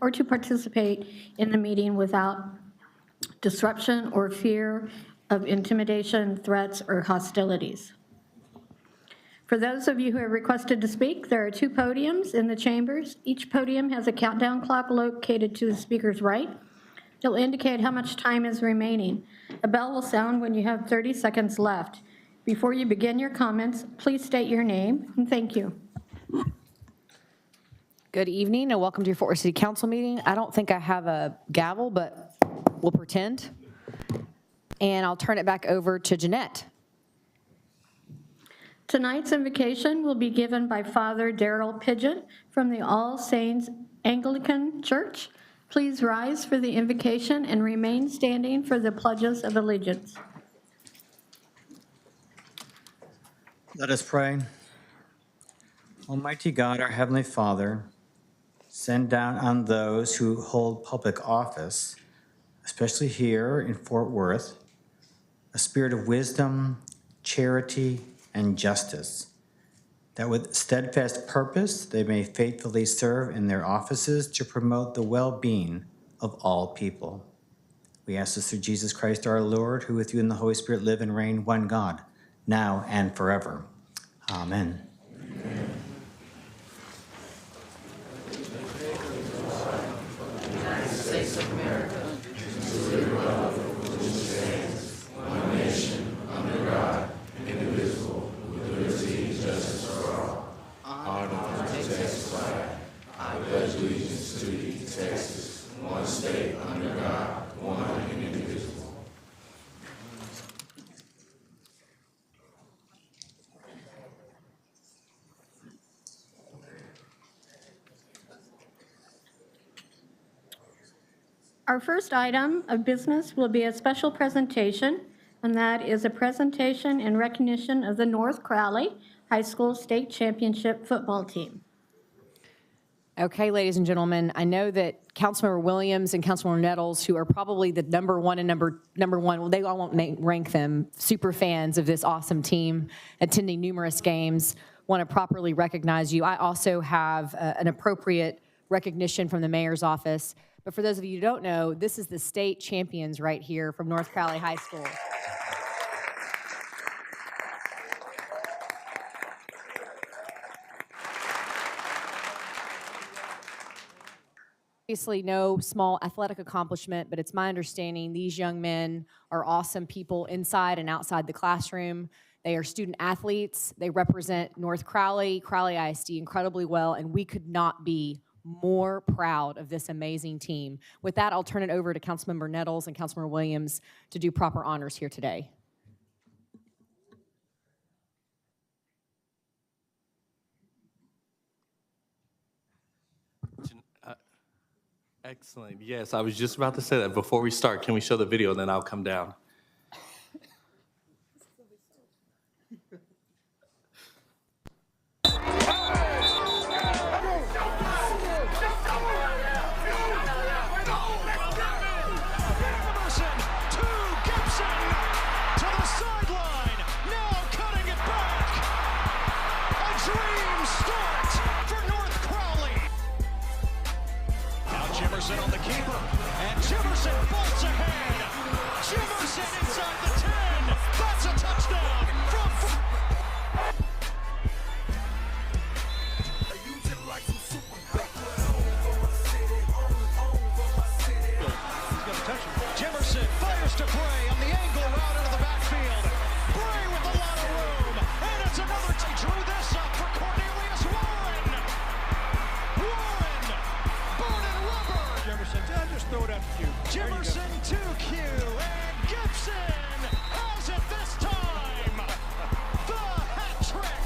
or to participate in the meeting without disruption or fear of intimidation, threats, or hostilities. For those of you who have requested to speak, there are 2 podiums in the chambers. Each podium has a countdown clock located to the speaker's right. It'll indicate how much time is remaining. A bell will sound when you have 30 seconds left. Before you begin your comments, please state your name, and thank you. Good evening and welcome to your Fort Worth City Council meeting. I don't think I have a gavel, but we'll pretend. And I'll turn it back over to Jeanette. Tonight's invocation will be given by Father Darrell Pidgeon from the All Saints Anglican Church. Please rise for the invocation and remain standing for the pledges of allegiance. Let us pray. Almighty God, our Heavenly Father, send down on those who hold public office, especially here in Fort Worth, a spirit of wisdom, charity, and justice, that with steadfast purpose they may faithfully serve in their offices to promote the well-being of all people. We ask this through Jesus Christ our Lord, who with you in the Holy Spirit live and reign, one God, now and forever. Amen. Amen. United States of America, to the republic for which it stands, one nation, under God, indivisible, with liberty and justice for all. Honor the Texas flag. I pledge allegiance to thee, Texas, one state, under God, one and indivisible. Our first item of business will be a special presentation, and that is a presentation in recognition of the North Crowley High School State Championship football team. Okay, ladies and gentlemen, I know that Councilmember Williams and Councilmember Nettles, who are probably the number one and number one, well, they all won't rank them, super fans of this awesome team, attending numerous games, want to properly recognize you. I also have an appropriate recognition from the mayor's office. But for those of you who don't know, this is the state champions right here from North Crowley High School. Obviously, no small athletic accomplishment, but it's my understanding these young men are awesome people inside and outside the classroom. They are student athletes. They represent North Crowley, Crowley ISD incredibly well, and we could not be more proud of this amazing team. With that, I'll turn it over to Councilmember Nettles and Councilmember Williams to do proper honors here today. Excellent. Yes, I was just about to say that. Before we start, can we show the video and then I'll come down? On the keeper, and Jimerson bolts ahead. Jimerson inside the 10. That's a touchdown from. He's going to touch it. Jimerson fires to Bray on the angle route into the backfield. Bray with a lot of room, and it's another. He drew this up for Cornelius Warren. Burning rubber. Jimerson, just throw it out to Q. Jimerson to Q, and Gibson has it this time. The hat trick.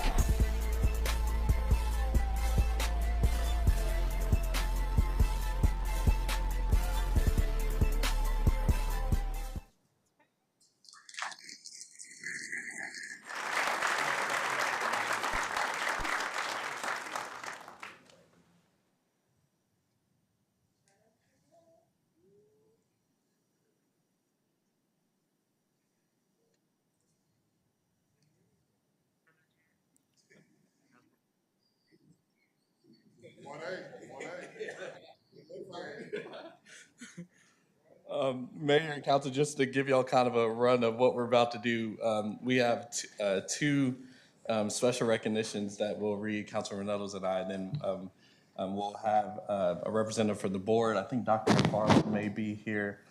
Mayor and council, just to give y'all kind of a run of what we're about to do, we have two special recognitions that we'll read, Councilman Nettles and I, and then we'll have a representative for the board. I think Dr. McFarland may be here.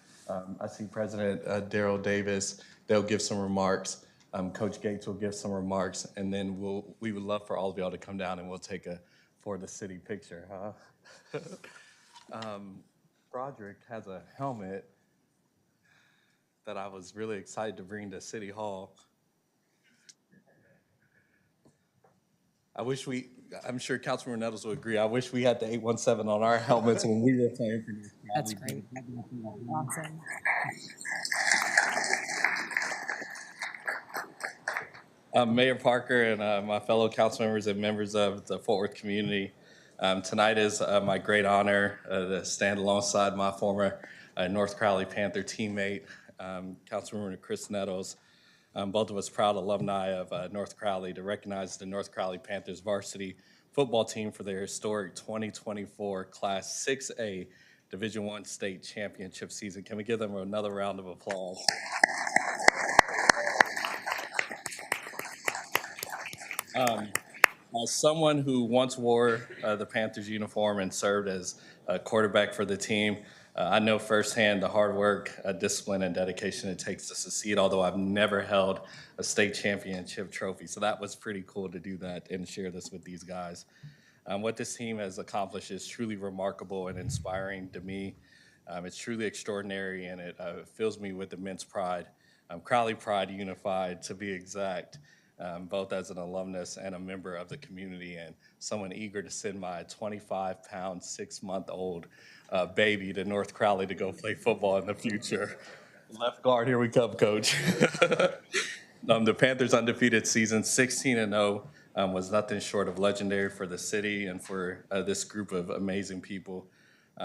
I see President Darrell Davis. They'll give some remarks. Coach Gates will give some remarks, and then we would love for all of y'all to come down and we'll take a for the city picture, huh? Broderick has a helmet that I was really excited to bring to City Hall. I'm sure Councilman Nettles will agree, I wish we had the 817 on our helmets when we were playing for North Crowley. That's great. Awesome. Mayor Parker and my fellow council members and members of the Fort Worth community, tonight is my great honor to stand alongside my former North Crowley Panther teammate, Councilmember Chris Nettles. Both of us proud alumni of North Crowley, to recognize the North Crowley Panthers varsity football team for their historic 2024 Class 6A Division I state championship season. Can we give them another round of applause? As someone who once wore the Panthers uniform and served as a quarterback for the team, I know firsthand the hard work, discipline, and dedication it takes to succeed, although I've never held a state championship trophy. So that was pretty cool to do that and share this with these guys. What this team has accomplished is truly remarkable and inspiring to me. It's truly extraordinary, and it fills me with immense pride. Crowley Pride unified, to be exact. Both as an alumnus and a member of the community, and someone eager to send my 25-pound, 6-month-old baby to North Crowley to go play football in the future. Left guard, here we come, Coach. The Panthers' undefeated season, 16-0, was nothing short of legendary for the city and for this group of amazing people.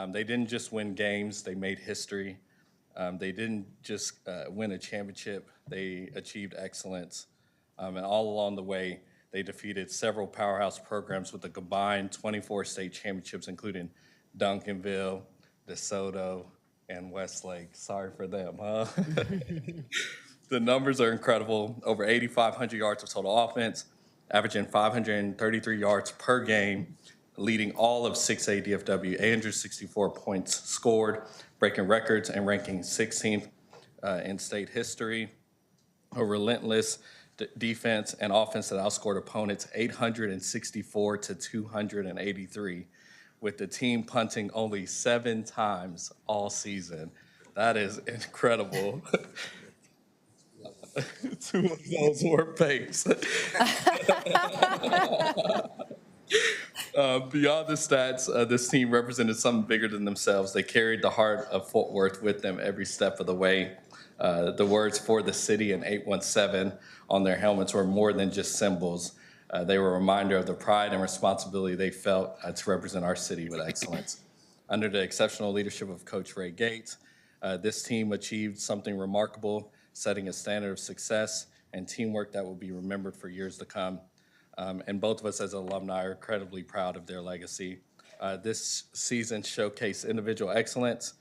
They didn't just win games, they made history. They didn't just win a championship, they achieved excellence. And all along the way, they defeated several powerhouse programs with a combined 24 state championships, including Duncanville, DeSoto, and Westlake. Sorry for them, huh? The numbers are incredible. Over 8,500 yards of total offense, averaging 533 yards per game, leading all of 6A DFW, 864 points scored, breaking records and ranking 16th in state history. A relentless defense and offense that outscored opponents 864 to 283, with the team punting only 7 times all season. That is incredible. 2 of those were fakes. Beyond the stats, this team represented something bigger than themselves. They carried the heart of Fort Worth with them every step of the way. The words "for the city" and 817 on their helmets were more than just symbols. They were a reminder of the pride and responsibility they felt to represent our city with excellence. Under the exceptional leadership of Coach Ray Gates, this team achieved something remarkable, setting a standard of success and teamwork that will be remembered for years to come. And both of us as alumni are incredibly proud of their legacy. This season showcased individual excellence,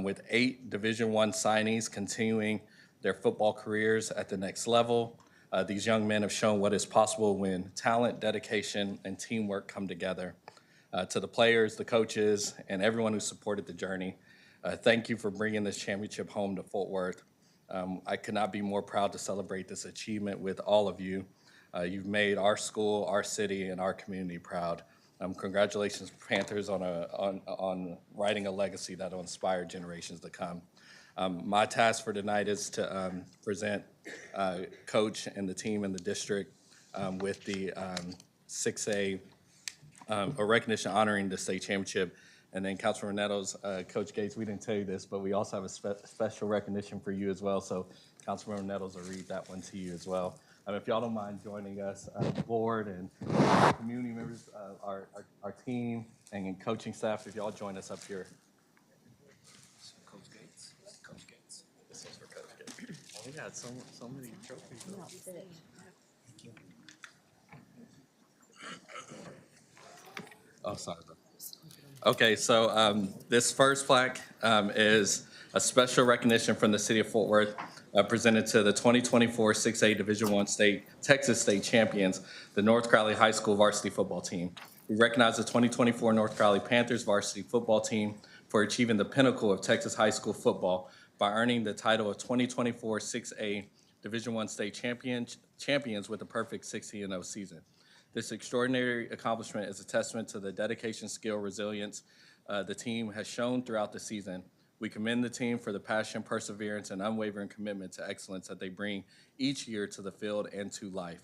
with 8 Division I signees continuing their football careers at the next level. These young men have shown what is possible when talent, dedication, and teamwork come together. To the players, the coaches, and everyone who supported the journey, thank you for bringing this championship home to Fort Worth. I could not be more proud to celebrate this achievement with all of you. You've made our school, our city, and our community proud. Congratulations, Panthers, on writing a legacy that will inspire generations to come. My task for tonight is to present Coach and the team in the district with the 6A a recognition honoring the state championship. And then Councilman Nettles, Coach Gates, we didn't tell you this, but we also have a special recognition for you as well. So Councilman Nettles will read that one to you as well. If y'all don't mind joining us, the board and community members, our team and coaching staff, if y'all join us up here. Coach Gates. Coach Gates. This is for Coach Gates. Oh, we got so many trophies. Oh, sorry, bro. Okay, so this first plaque is a special recognition from the city of Fort Worth presented to the 2024 6A Division I Texas State champions, the North Crowley High School varsity football team. We recognize the 2024 North Crowley Panthers varsity football team for achieving the pinnacle of Texas high school football by earning the title of 2024 6A Division I state champions with a perfect 16-0 season. This extraordinary accomplishment is a testament to the dedication, skill, resilience the team has shown throughout the season. We commend the team for the passion, perseverance, and unwavering commitment to excellence that they bring each year to the field and to life.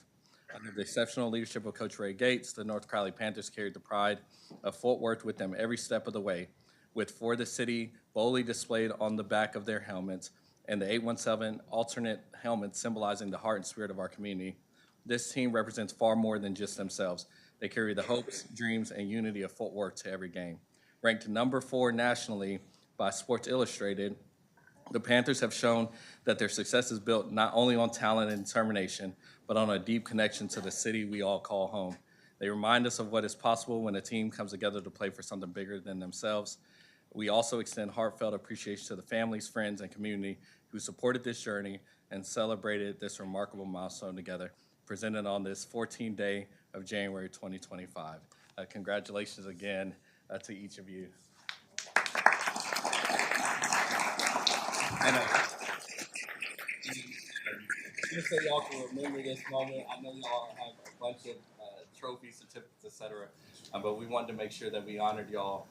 Under the exceptional leadership of Coach Ray Gates, the North Crowley Panthers carried the pride of Fort Worth with them every step of the way, with "For the City" boldly displayed on the back of their helmets, and the 817 alternate helmets symbolizing the heart and spirit of our community. This team represents far more than just themselves. They carry the hopes, dreams, and unity of Fort Worth to every game. Ranked number 4 nationally by Sports Illustrated, the Panthers have shown that their success is built not only on talent and determination, but on a deep connection to the city we all call home. They remind us of what is possible when a team comes together to play for something bigger than themselves. We also extend heartfelt appreciation to the families, friends, and community who supported this journey and celebrated this remarkable milestone together, presented on this 14th day of January 2025. Congratulations again to each of you. And just so y'all can remember this moment, I know y'all have a bunch of trophies, certificates, etc., but we wanted to make sure that we honored y'all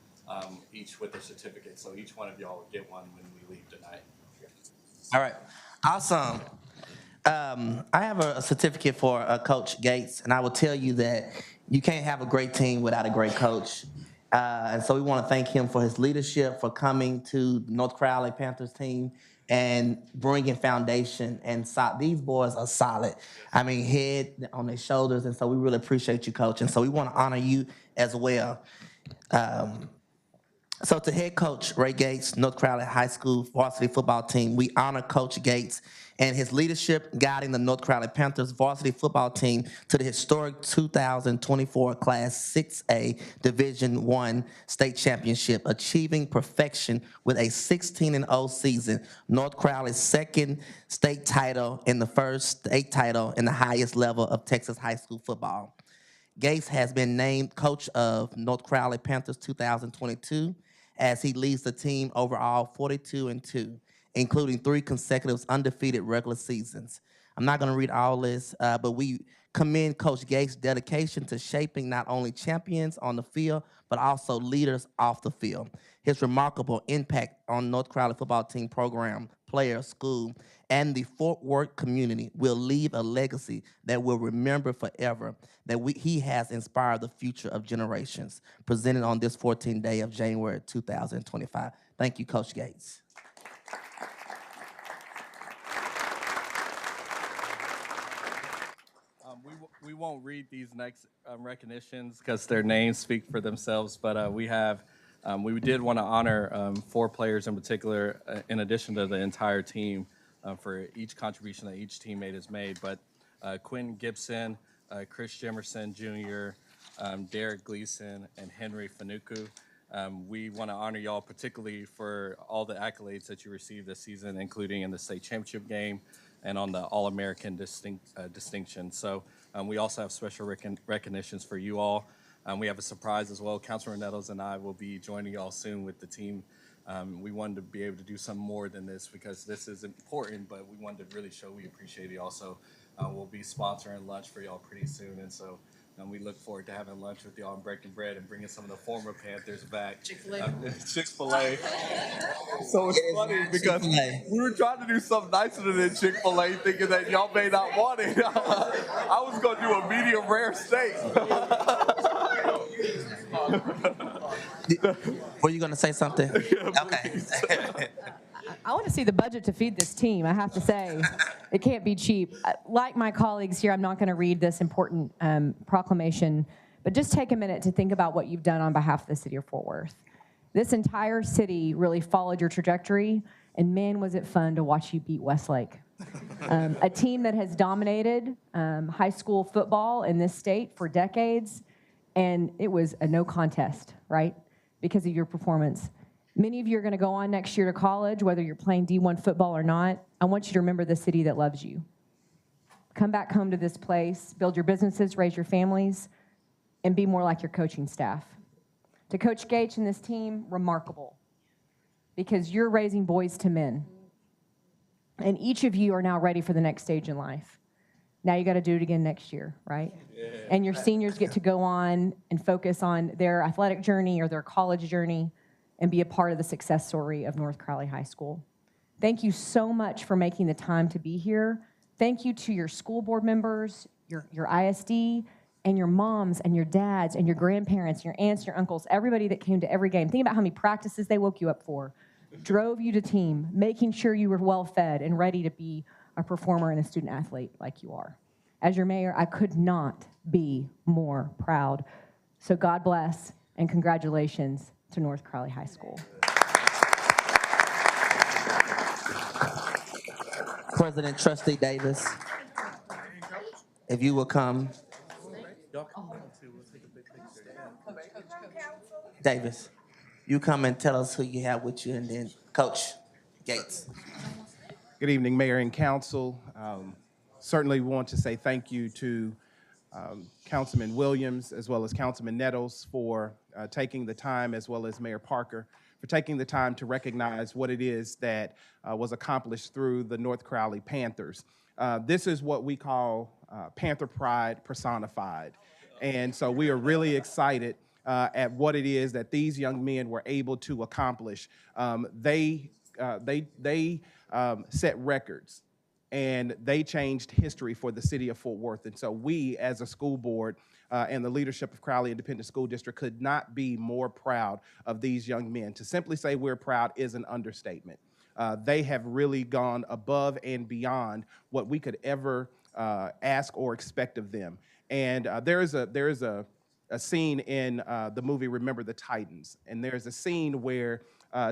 each with a certificate, so each one of y'all will get one when we leave tonight. All right, awesome. I have a certificate for Coach Gates, and I will tell you that you can't have a great team without a great coach. And so we want to thank him for his leadership, for coming to North Crowley Panthers team and bringing foundation. And these boys are solid. I mean, head on their shoulders. And so we really appreciate you, Coach. And so we want to honor you as well. So to head coach Ray Gates, North Crowley High School varsity football team, we honor Coach Gates and his leadership guiding the North Crowley Panthers varsity football team to the historic 2024 Class 6A Division I state championship, achieving perfection with a 16-0 season, North Crowley's second state title and the first state title in the highest level of Texas high school football. Gates has been named coach of North Crowley Panthers 2022 as he leads the team overall 42-2, including 3 consecutive undefeated regular seasons. I'm not going to read all this, but we commend Coach Gates' dedication to shaping not only champions on the field, but also leaders off the field. His remarkable impact on North Crowley football team program, players, school, and the Fort Worth community will leave a legacy that will remember forever that he has inspired the future of generations. Presented on this 14th day of January 2025. Thank you, Coach Gates. We won't read these next recognitions because their names speak for themselves, but we did want to honor 4 players in particular, in addition to the entire team, for each contribution that each teammate has made. But Quentin Gibson, Chris Jemerson Jr., Derek Gleason, and Henry Fanuku. We want to honor y'all particularly for all the accolades that you received this season, including in the state championship game and on the All-American distinction. So we also have special recognitions for you all. We have a surprise as well. Councilman Nettles and I will be joining y'all soon with the team. We wanted to be able to do some more than this because this is important, but we wanted to really show we appreciate y'all. So we'll be sponsoring lunch for y'all pretty soon. And so we look forward to having lunch with y'all and breaking bread and bringing some of the former Panthers back. Chick-fil-A. Chick-fil-A. So it's funny because we were trying to do something nicer than Chick-fil-A, thinking that y'all may not want it. I was going to do a medium rare steak. Were you going to say something? Okay. I want to see the budget to feed this team, I have to say. It can't be cheap. Like my colleagues here, I'm not going to read this important proclamation, but just take a minute to think about what you've done on behalf of the city of Fort Worth. This entire city really followed your trajectory, and man, was it fun to watch you beat Westlake. A team that has dominated high school football in this state for decades, and it was a no contest, right? because of your performance. Many of you are going to go on next year to college, whether you're playing D1 football or not. I want you to remember the city that loves you. Come back home to this place, build your businesses, raise your families, and be more like your coaching staff. To Coach Gates and this team, remarkable, because you're raising boys to men. And each of you are now ready for the next stage in life. Now you got to do it again next year, right? Yeah. And your seniors get to go on and focus on their athletic journey or their college journey and be a part of the success story of North Crowley High School. Thank you so much for making the time to be here. Thank you to your school board members, your ISD, and your moms and your dads and your grandparents, your aunts, your uncles, everybody that came to every game. Think about how many practices they woke you up for, drove you to team, making sure you were well fed and ready to be a performer and a student athlete like you are. As your mayor, I could not be more proud. So God bless and congratulations to North Crowley High School. President Trustee Davis, if you will come. Davis, you come and tell us who you have with you, and then Coach Gates. Good evening, Mayor and Council. Certainly want to say thank you to Councilman Williams as well as Councilman Nettles for taking the time, as well as Mayor Parker, for taking the time to recognize what it is that was accomplished through the North Crowley Panthers. This is what we call Panther Pride personified. And so we are really excited at what it is that these young men were able to accomplish. They set records, and they changed history for the city of Fort Worth. And so we, as a school board and the leadership of Crowley Independent School District, could not be more proud of these young men. To simply say we're proud is an understatement. They have really gone above and beyond what we could ever ask or expect of them. And there is a scene in the movie Remember the Titans, and there's a scene where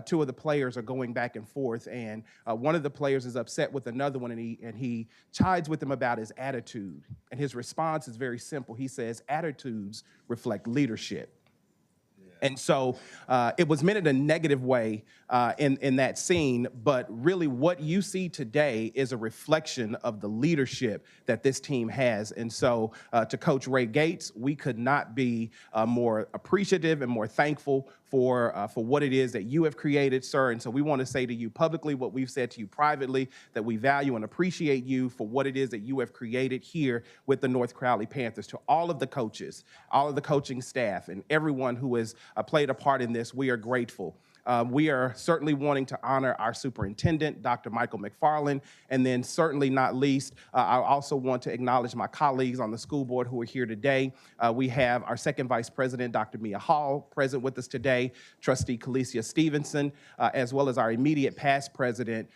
two of the players are going back and forth, and one of the players is upset with another one, and he chides with him about his attitude. And his response is very simple. He says, attitudes reflect leadership. And so it was meant in a negative way in that scene, but really what you see today is a reflection of the leadership that this team has. And so to Coach Ray Gates, we could not be more appreciative and more thankful for what it is that you have created, sir. And so we want to say to you publicly what we've said to you privately, that we value and appreciate you for what it is that you have created here with the North Crowley Panthers. To all of the coaches, all of the coaching staff, and everyone who has played a part in this, we are grateful. We are certainly wanting to honor our superintendent, Dr. Michael McFarland, and then certainly not least, I also want to acknowledge my colleagues on the school board who are here today. We have our second vice president, Dr. Mia Hall, present with us today, Trustee Calicia Stevenson, as well as our immediate past president,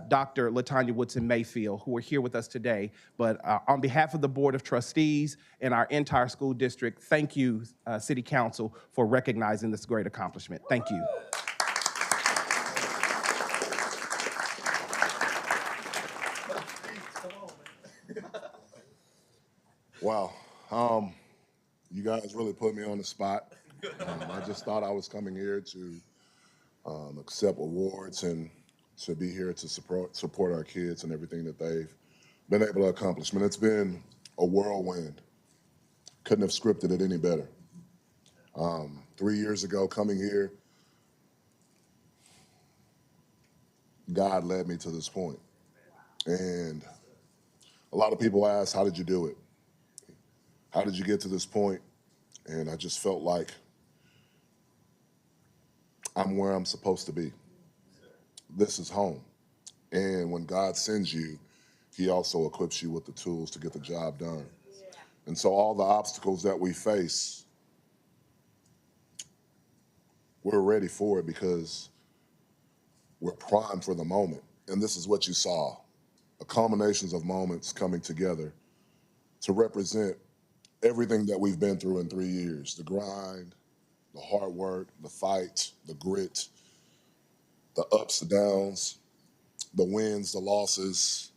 Dr. LaTanya Woodson Mayfield, who are here with us today. But on behalf of the Board of Trustees and our entire school district, thank you, City Council, for recognizing this great accomplishment. Thank you. Wow. You guys really put me on the spot. I just thought I was coming here to accept awards and to be here to support our kids and everything that they've been able to accomplish. Man, it's been a whirlwind. Couldn't have scripted it any better. 3 years ago, coming here, God led me to this point. And a lot of people ask, how did you do it? How did you get to this point? And I just felt like I'm where I'm supposed to be. This is home. And when God sends you, he also equips you with the tools to get the job done. And so all the obstacles that we face, we're ready for it because we're primed for the moment. And this is what you saw, a culmination of moments coming together to represent everything that we've been through in 3 years, the grind, the hard work, the fight, the grit, the ups, the downs, the wins, the losses.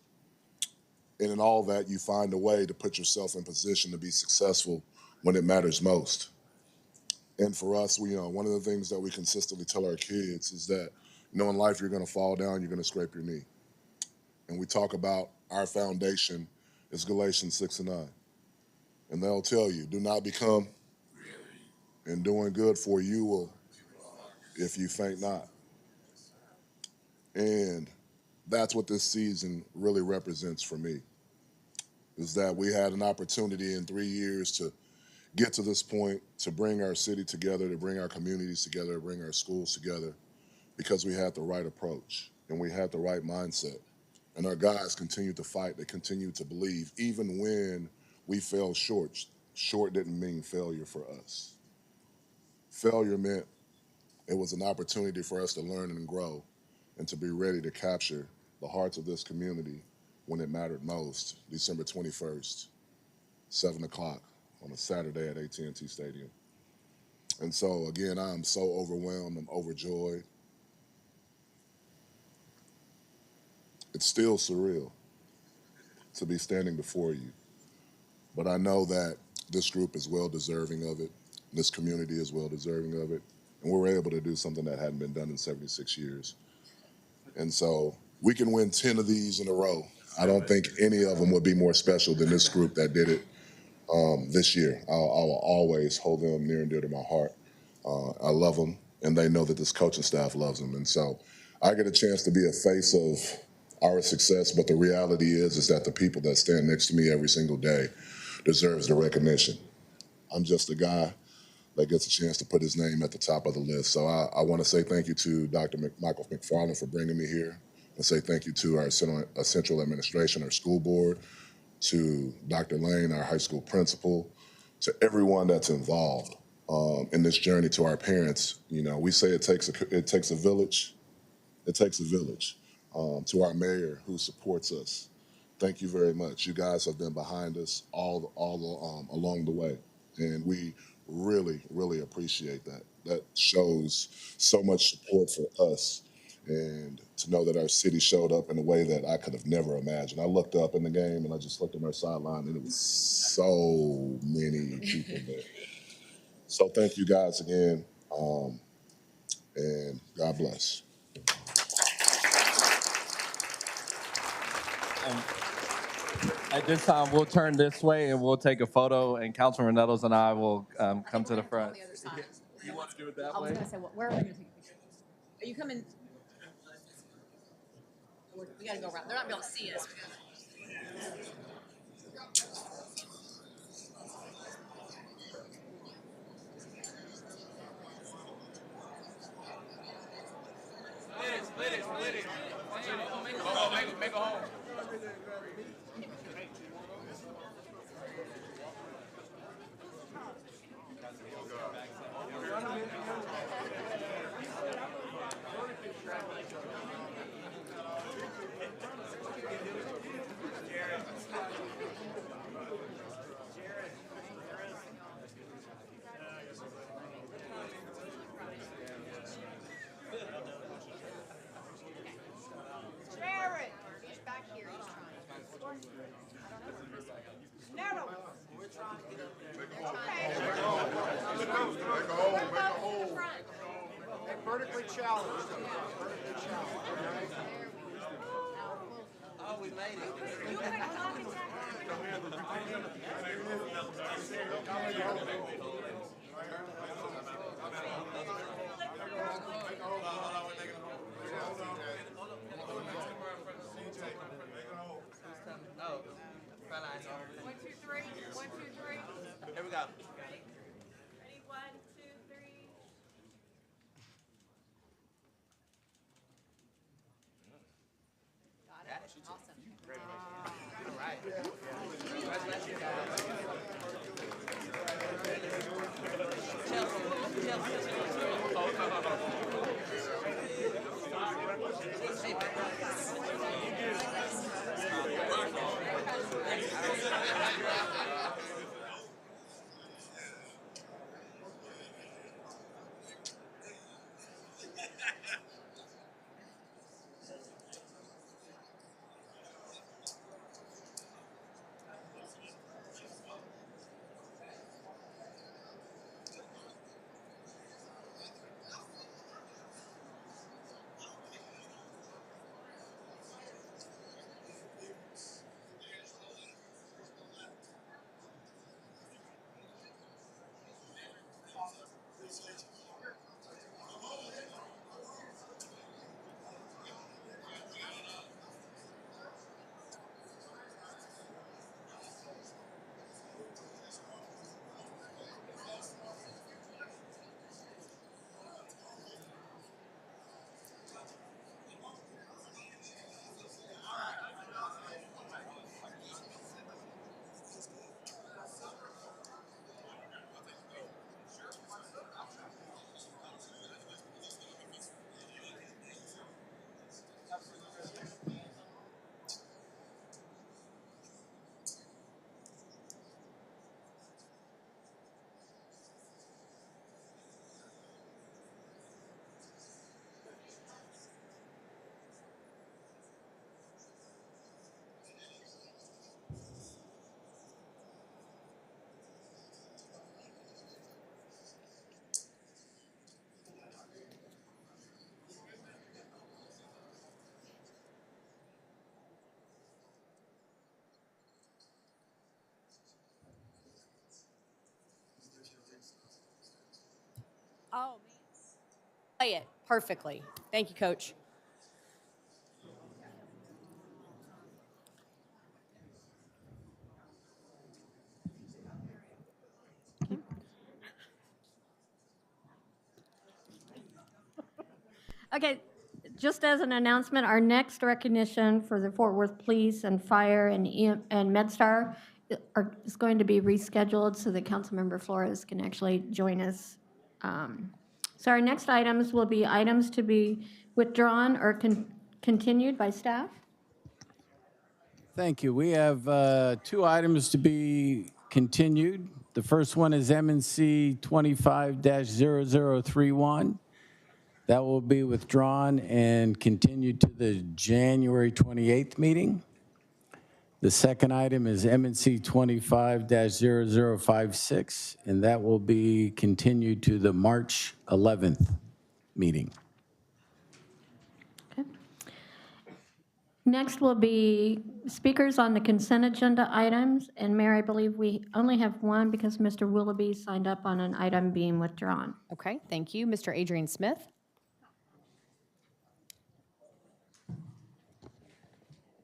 And in all that, you find a way to put yourself in position to be successful when it matters most. And for us, one of the things that we consistently tell our kids is that, in life you're going to fall down, you're going to scrape your knee. And we talk about our foundation is Galatians 6:9. And they'll tell you, do not become and doing good, for you will if you faint not. And that's what this season really represents for me, is that we had an opportunity in 3 years to get to this point, to bring our city together, to bring our communities together, to bring our schools together, because we had the right approach and we had the right mindset. And our guys continued to fight. They continued to believe, even when we fell short. Short didn't mean failure for us. Failure meant it was an opportunity for us to learn and grow and to be ready to capture the hearts of this community when it mattered most, December 21st, 7 o'clock on a Saturday at AT&T Stadium. And so, again, I'm so overwhelmed, I'm overjoyed. It's still surreal to be standing before you, but I know that this group is well deserving of it, this community is well deserving of it, and we're able to do something that hadn't been done in 76 years. And so we can win 10 of these in a row. I don't think any of them would be more special than this group that did it this year. I will always hold them near and dear to my heart. I love them, and they know that this coaching staff loves them. And so I get a chance to be a face of our success, but the reality is that the people that stand next to me every single day deserves the recognition. I'm just a guy that gets a chance to put his name at the top of the list. So I want to say thank you to Dr. Michael McFarland for bringing me here, and say thank you to our central administration, our school board, to Dr. Lane, our high school principal, to everyone that's involved in this journey, to our parents. We say it takes a village. It takes a village. To our mayor who supports us, thank you very much. You guys have been behind us all along the way, and we really, really appreciate that. That shows so much support for us, and to know that our city showed up in a way that I could have never imagined. I looked up in the game and I just looked at our sideline, and it was so many people there. So thank you guys again, and God bless. At this time, we'll turn this way and we'll take a photo, and Councilman Nettles and I will come to the front. You want to do it that I was way? gonna say, where are we gonna take a picture? Are you coming? We gotta go around. They're not gonna be able to see us. Make a hole. Jared! He's back here. He's trying. Nettles! Vertically challenged. Oh, we made it. You can talk and Oh, Crowley's on. 1, 2, 3. 1, 2, 3. Here we go. Ready? Ready? 1, 2, 3. Got it. Awesome. All right. Oh, play it perfectly. Thank you, Coach. Okay, just as an announcement, our next recognition for the Fort Worth Police and Fire and MedStar is going to be rescheduled so that Councilmember Flores can actually join us. So our next items will be items to be withdrawn or continued by staff. Thank you. We have 2 items to be continued. The first one is MNC 25-0031. That will be withdrawn and continued to the January 28th meeting. The second item is MNC 25-0056, and that will be continued to the March 11th meeting. Okay. Next will be speakers on the consent agenda items. And Mayor, I believe we only have one because Mr. Willoughby signed up on an item being withdrawn. Okay, thank you. Mr. Adrian Smith.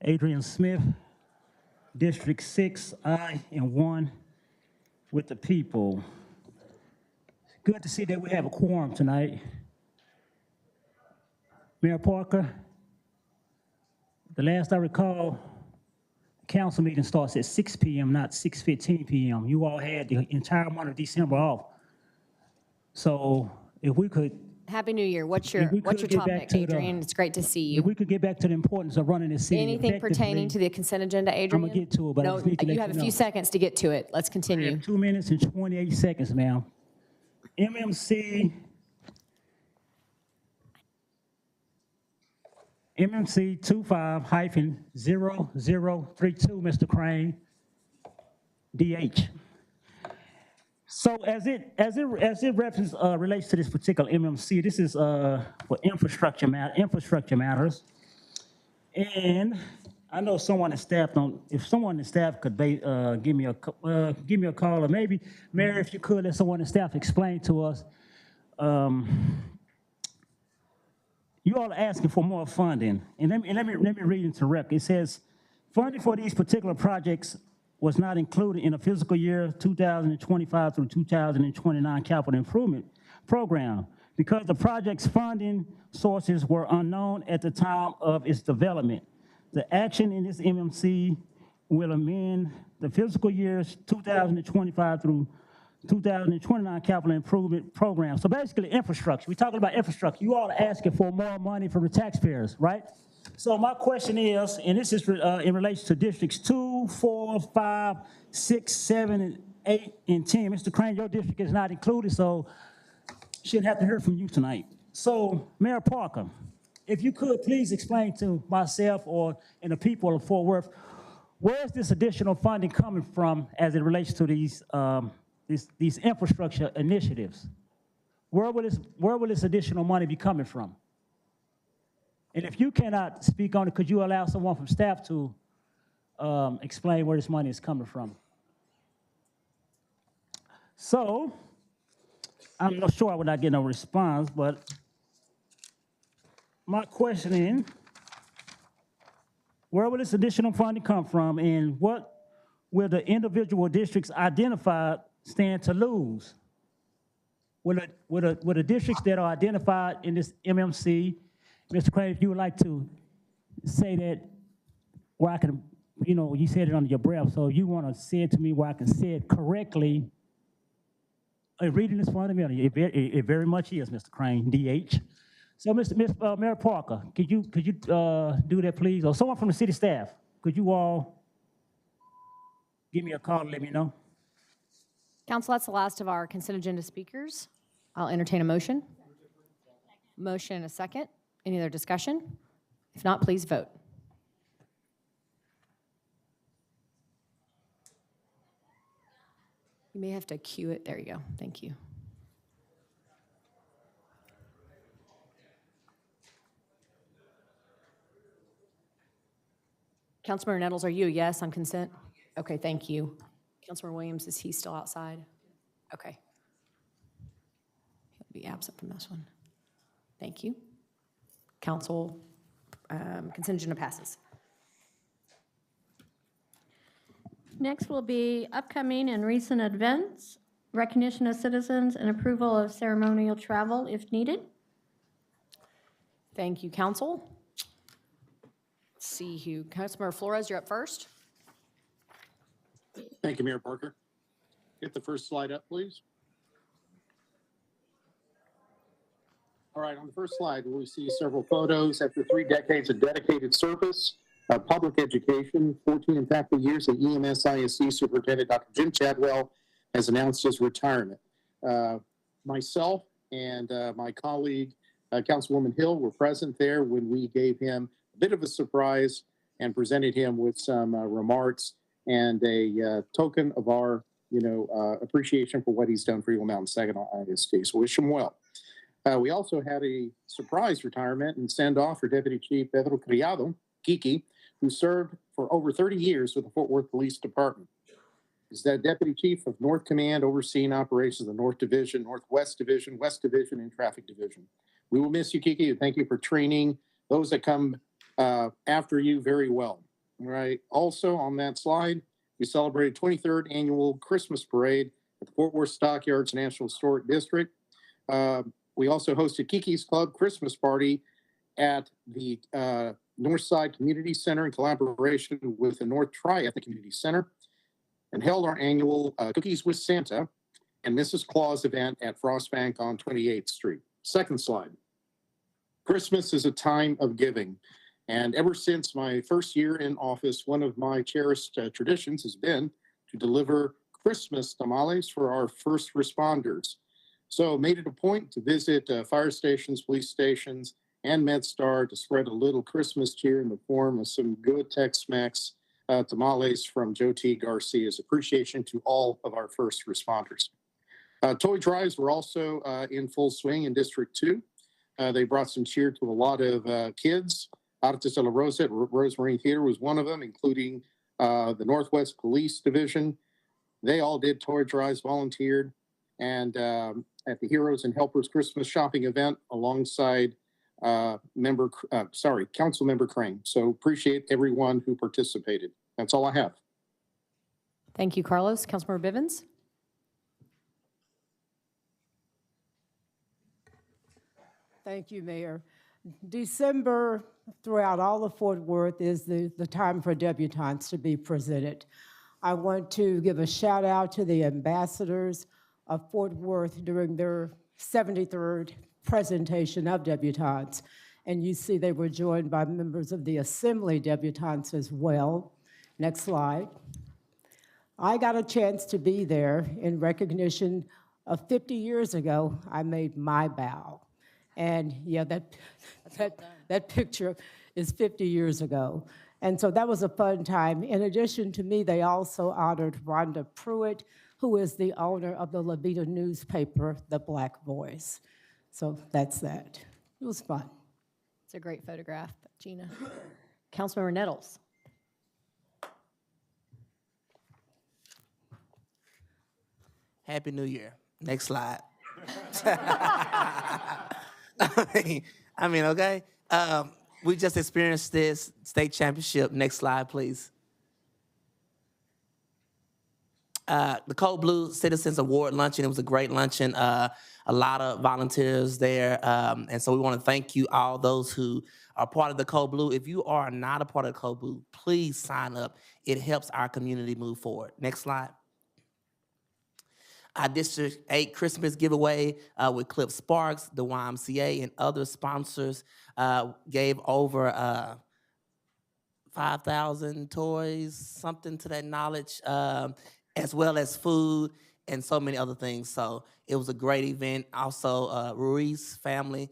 Adrian Smith, District 6, I and 1 with the people. Good to see that we have a quorum tonight. Mayor Parker, the last I recall, the council meeting starts at 6 p.m., not 6:15 p.m. You all had the entire month of December off. So if we could, Happy New Year. What's your get back topic, to the- Adrian? It's great to see if you. we could get back to the importance of running this city Anything pertaining to effectively. the consent agenda, Adrian? I'ma get to it, but I No, just need to let you you have a know. few seconds to get to it. Let's I continue. have 2 minutes and 28 seconds, ma'am. MMC 25-0032, Mr. Crane, DH. So as it reference relates to this particular MMC, this is for infrastructure matters. And I know someone in staff if someone in staff could give me a call, or maybe, Mary, if you could, let someone in staff explain to us. You all are asking for more funding. And let me read into the record. It says, funding for these particular projects was not included in the fiscal year 2025 through 2029 capital improvement program because the project's funding sources were unknown at the time of its development. The action in this MMC will amend the fiscal years 2025 through 2029 capital improvement program. So basically infrastructure. We're talking about infrastructure. You all are asking for more money from the taxpayers, right? So my question is, and this is in relation to districts 2, 4, 5, 6, 7, and 8, and 10. Mr. Crane, your district is not included, so shouldn't have to hear from you tonight. So Mayor Parker, if you could please explain to myself and the people of Fort Worth, where is this additional funding coming from as it relates to these infrastructure initiatives? Where will this additional money be coming from? And if you cannot speak on it, could you allow someone from staff to explain where this money is coming from? So, I'm not sure I would not get no response, but my question is, where will this additional funding come from, and what will the individual districts identified stand to lose? Will the districts that are identified in this MMC, Mr. Crane, if you would like to say that where I can, you said it under your breath, so you want to say it to me where I can say it correctly. Reading this front of me, it very much is, Mr. Crane, DH. So, Mayor Parker, could you do that, please? Or someone from the city staff, could you all give me a call and let me know? Council, that's the last of our consent agenda speakers. I'll entertain a motion. Motion and a second. Any other discussion? If not, please vote. You may have to cue it. There you go. Thank you. Councilmember Nettles, are you a yes on consent? Okay, thank you. Councilmember Williams, is he still outside? Okay. be absent from this one. Thank you. Council, consent agenda passes. Next will be upcoming and recent events, recognition of citizens, and approval of ceremonial travel if needed. Thank you, council. Let's see who, Councilmember Flores, you're up first. Thank you, Mayor Parker. Get the first slide up, please. All right, on the first slide, we see several photos after 3 decades of dedicated service, public education, 14 impactful years at EMS ISD Superintendent Dr. Jim Chadwell has announced his retirement. Myself and my colleague, Councilwoman Hill, were present there when we gave him a bit of a surprise and presented him with some remarks and a token of our, appreciation for what he's done for Eagle Mountain Saginaw ISD. So wish him well. We also had a surprise retirement and send-off for Deputy Chief Pedro Criado, Kiki, who served for over 30 years with the Fort Worth Police Department. He's the Deputy Chief of North Command, overseeing operations of the North Division, Northwest Division, West Division, and Traffic Division. We will miss you, Kiki, and thank you for training those that come after you very well. All right. Also on that slide, we celebrated 23rd annual Christmas parade at the Fort Worth Stockyards National Historic District. We also hosted Kiki's Club Christmas party at the Northside Community Center in collaboration with the North Tri-Ethnic Community Center, and held our annual Cookies with Santa and Mrs. Claus event at Frostbank on 28th Street. Second slide. Christmas is a time of giving. And ever since my first year in office, one of my cherished traditions has been to deliver Christmas tamales for our first responders. So made it a point to visit fire stations, police stations, and MedStar to spread a little Christmas cheer in the form of some good Tex-Mex tamales from Joe T. Garcia's appreciation to all of our first responders. Toy drives were also in full swing in District 2. They brought some cheer to a lot of kids. Artes de la Rosa at Rosemary Theater was one of them, including the Northwest Police Division. They all did toy drives, volunteered, and at the Heroes and Helpers Christmas shopping event alongside Council Member Crane. So appreciate everyone who participated. That's all I have. Thank you, Carlos. Councilmember Bivens. Thank you, Mayor. December throughout all of Fort Worth is the time for debutantes to be presented. I want to give a shout out to the ambassadors of Fort Worth during their 73rd presentation of debutantes. And you see they were joined by members of the Assembly debutantes as well. Next slide. I got a chance to be there in recognition of 50 years ago, I made my bow. And yeah, that picture is 50 years ago. And so that was a fun time. In addition to me, they also honored Rhonda Pruitt, who is the owner of the Levita newspaper, The Black Voice. So that's that. It was fun. It's a great photograph, Gina. Councilmember Nettles. Happy New Year. Next slide. I mean, okay. We just experienced this state championship. Next slide, please. The Code Blue Citizens Award luncheon. It was a great luncheon. A lot of volunteers there. And so we want to thank you, all those who are part of the Code Blue. If you are not a part of the Code Blue, please sign up. It helps our community move forward. Next slide. Our District 8 Christmas giveaway with Cliff Sparks, the YMCA, and other sponsors gave over 5,000 toys, something to that knowledge, as well as food and so many other things. So it was a great event. Also, Ruiz family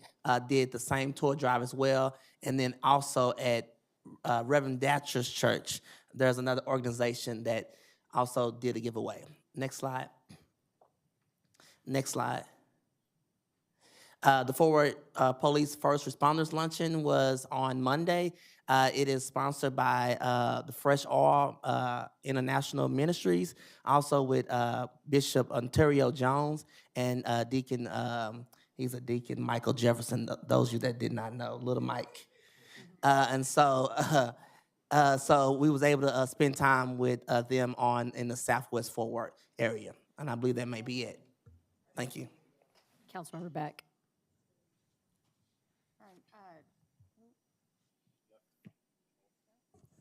did the same toy drive as well. And then also at Reverend Datcher's Church, there's another organization that also did a giveaway. Next slide. Next slide. The Forward Police First Responders Luncheon was on Monday. It is sponsored by the Fresh Oil International Ministries, also with Bishop Ontario Jones and Deacon He's a deacon, Michael Jefferson, those of you that did not know, little Mike. So we was able to spend time with them in the Southwest Fort Worth area. And I believe that may be it. Thank you. Councilmember Beck.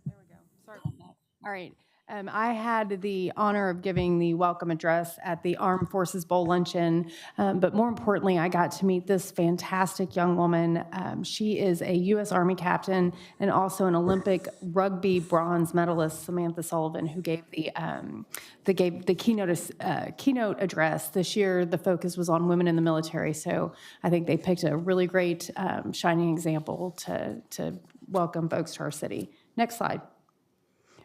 There we go. Sorry about that. All right. I had the honor of giving the welcome address at the Armed Forces Bowl Luncheon, but more importantly, I got to meet this fantastic young woman. She is a U.S. Army captain and also an Olympic rugby bronze medalist, Samantha Sullivan, who gave the keynote address. This year, the focus was on women in the military, so I think they picked a really great shining example to welcome folks to our city. Next slide.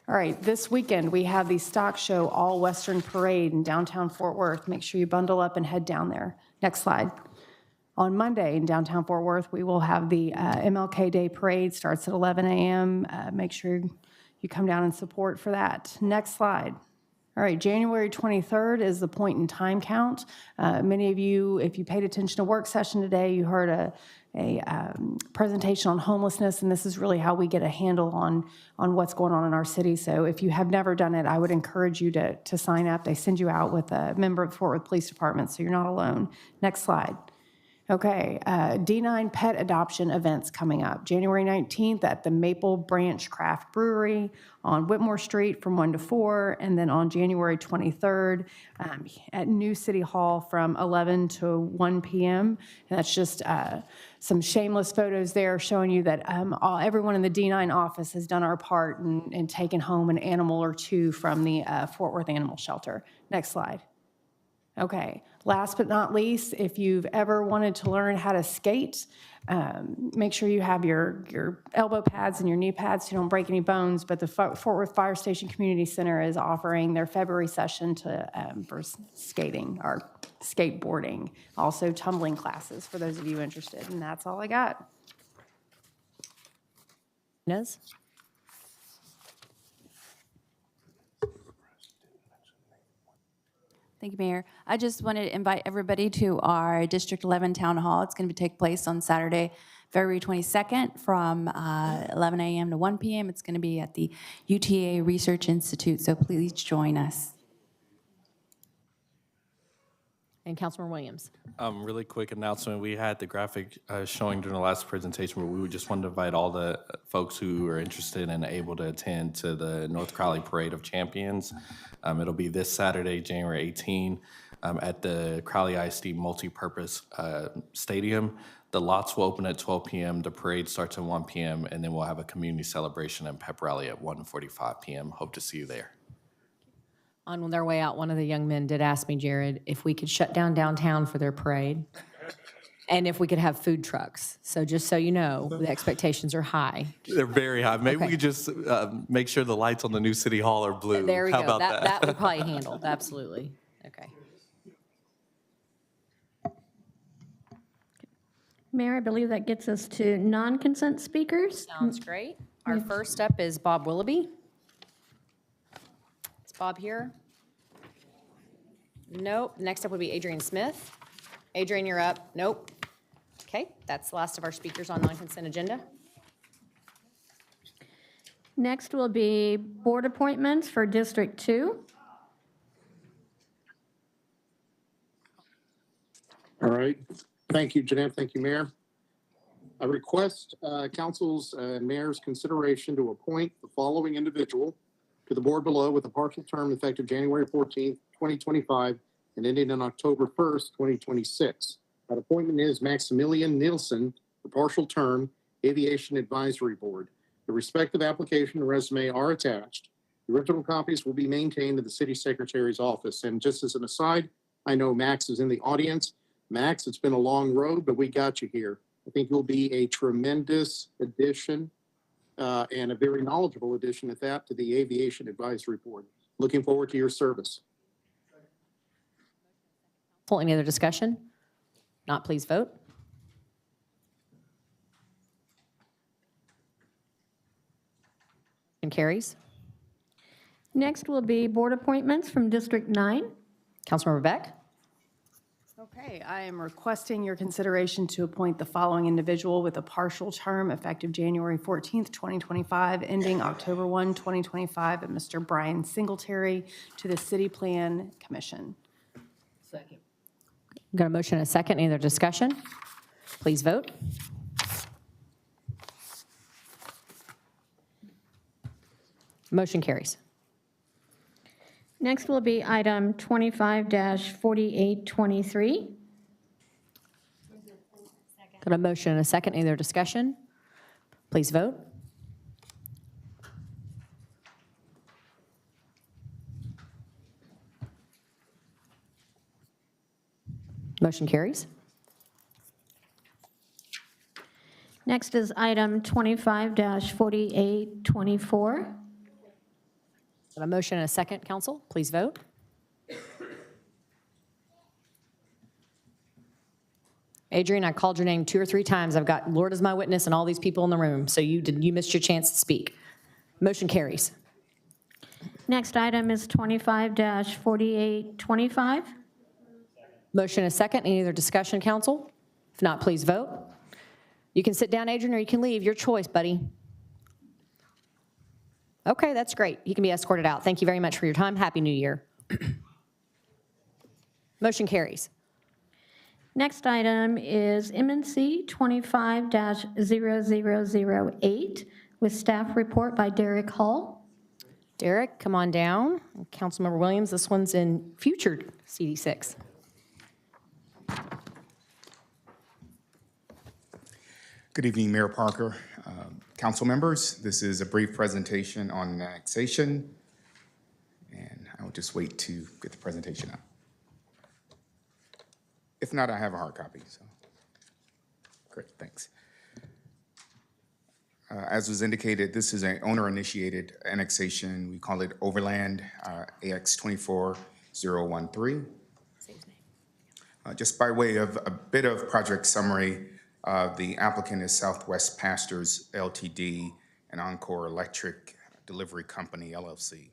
All right, this weekend we have the Stock Show All Western Parade in downtown Fort Worth. Make sure you bundle up and head down there. Next slide. On Monday in downtown Fort Worth, we will have the MLK Day Parade. Starts at 11 a.m. Make sure you come down and support for that. Next slide. All right, January 23rd is the point in time count. Many of you, if you paid attention to work session today, you heard a presentation on homelessness, and this is really how we get a handle on what's going on in our city. So if you have never done it, I would encourage you to sign up. They send you out with a member of the Fort Worth Police Department, so you're not alone. Next slide. Okay, D9 pet adoption events coming up. January 19th at the Maple Branch Craft Brewery on Whitmore Street from 1 to 4, and then on January 23rd at New City Hall from 11 to 1 p.m. And that's just some shameless photos there showing you that everyone in the D9 office has done our part and taken home an animal or two from the Fort Worth Animal Shelter. Next slide. Okay, last but not least, if you've ever wanted to learn how to skate, make sure you have your elbow pads and your knee pads so you don't break any bones, but the Fort Worth Fire Station Community Center is offering their February session for skating or skateboarding, also tumbling classes for those of you interested, and that's all I got. Inez? Thank you, Mayor. I just wanted to invite everybody to our District 11 Town Hall. It's going to take place on Saturday, February 22nd from 11 a.m. to 1 p.m. It's going to be at the UTA Research Institute, so please join us. And Councilmember Williams. Really quick announcement. We had the graphic showing during the last presentation, but we just wanted to invite all the folks who are interested and able to attend to the North Crowley Parade of Champions. It'll be this Saturday, January 18, at the Crowley ISD Multipurpose Stadium. The lots will open at 12 p.m. The parade starts at 1 p.m. and then we'll have a community celebration and pep rally at 1:45 p.m. Hope to see you there. On their way out, one of the young men did ask me, Jared, if we could shut down downtown for their parade and if we could have food trucks. So just so you know, the expectations are high. They're very high. Maybe Okay. we could just make sure the lights on the new City Hall are blue. There we How go. about That would probably handle, absolutely. Okay. Mayor, I believe that gets us to non-consent speakers. Sounds great. Our first up is Bob Willoughby. Is Bob here? Nope. Next up would be Adrian Smith. Adrian, you're up. Nope. Okay, that's the last of our speakers on non-consent agenda. Next will be board appointments for District 2. All right. Thank you, Jeanette. Thank you, Mayor. I request council's and mayor's consideration to appoint the following individual to the board below with a partial term effective January 14th, 2025 and ending on October 1st, 2026. That appointment is Maximilian Nielsen, the partial term, Aviation Advisory Board. The respective application and resume are attached. The original copies will be maintained in the city secretary's office. And just as an aside, I know Max is in the audience. Max, it's been a long road, but we got you here. I think you'll be a tremendous addition and a very knowledgeable addition at that to the Aviation Advisory Board. Looking forward to your service. Any other discussion? Not, please vote. And carries. Next will be board appointments from District 9. Councilmember Beck? Okay, I am requesting your consideration to appoint the following individual with a partial term effective January 14th, 2025, ending October 1, 2025, and Mr. Brian Singletary to the City Plan Commission. Second. Got a motion and a second. Any other discussion? Please vote. Motion carries. Next will be item 25-4823. Got a motion and a second. Any other discussion? Please vote. Motion carries. Next is item 25-4824. Got a motion and a second, council. Please vote. Adrian, I called your name 2 or 3 times. I've got Lord as my witness and all these people in the room, so you missed your chance to speak. Motion carries. Next item is 25-4825. Motion and a second. Any other discussion, council? If not, please vote. You can sit down, Adrian, or you can leave. Your choice, buddy. Okay, that's great. You can be escorted out. Thank you very much for your time. Happy New Year. Motion carries. Next item is MNC 25-0008 with staff report by Derek Hall. Derek, come on down. Councilmember Williams, this one's in future CD6. Good evening, Mayor Parker, council members. This is a brief presentation on annexation, and I will just wait to get the presentation up. If not, I have a hard copy, so great, thanks. As was indicated, this is an owner-initiated annexation. We call it Overland AX 24013. Just by way of a bit of project summary, the applicant is Southwest Pastors Ltd. and Encore Electric Delivery Company LLC.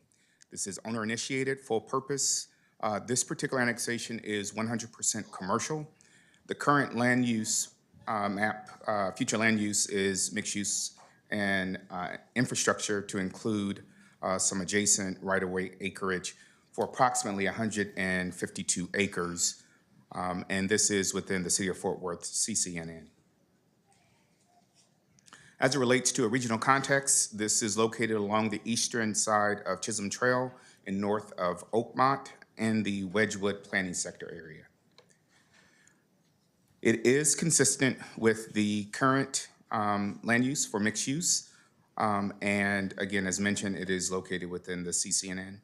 This is owner-initiated, full purpose. This particular annexation is 100% commercial. The current land use map, future land use is mixed use and infrastructure to include some adjacent right-of-way acreage for approximately 152 acres. And this is within the City of Fort Worth CCNN. As it relates to a regional context, this is located along the eastern side of Chisholm Trail and north of Oakmont and the Wedgewood planning sector area. It is consistent with the current land use for mixed use. And again, as mentioned, it is located within the CCNN.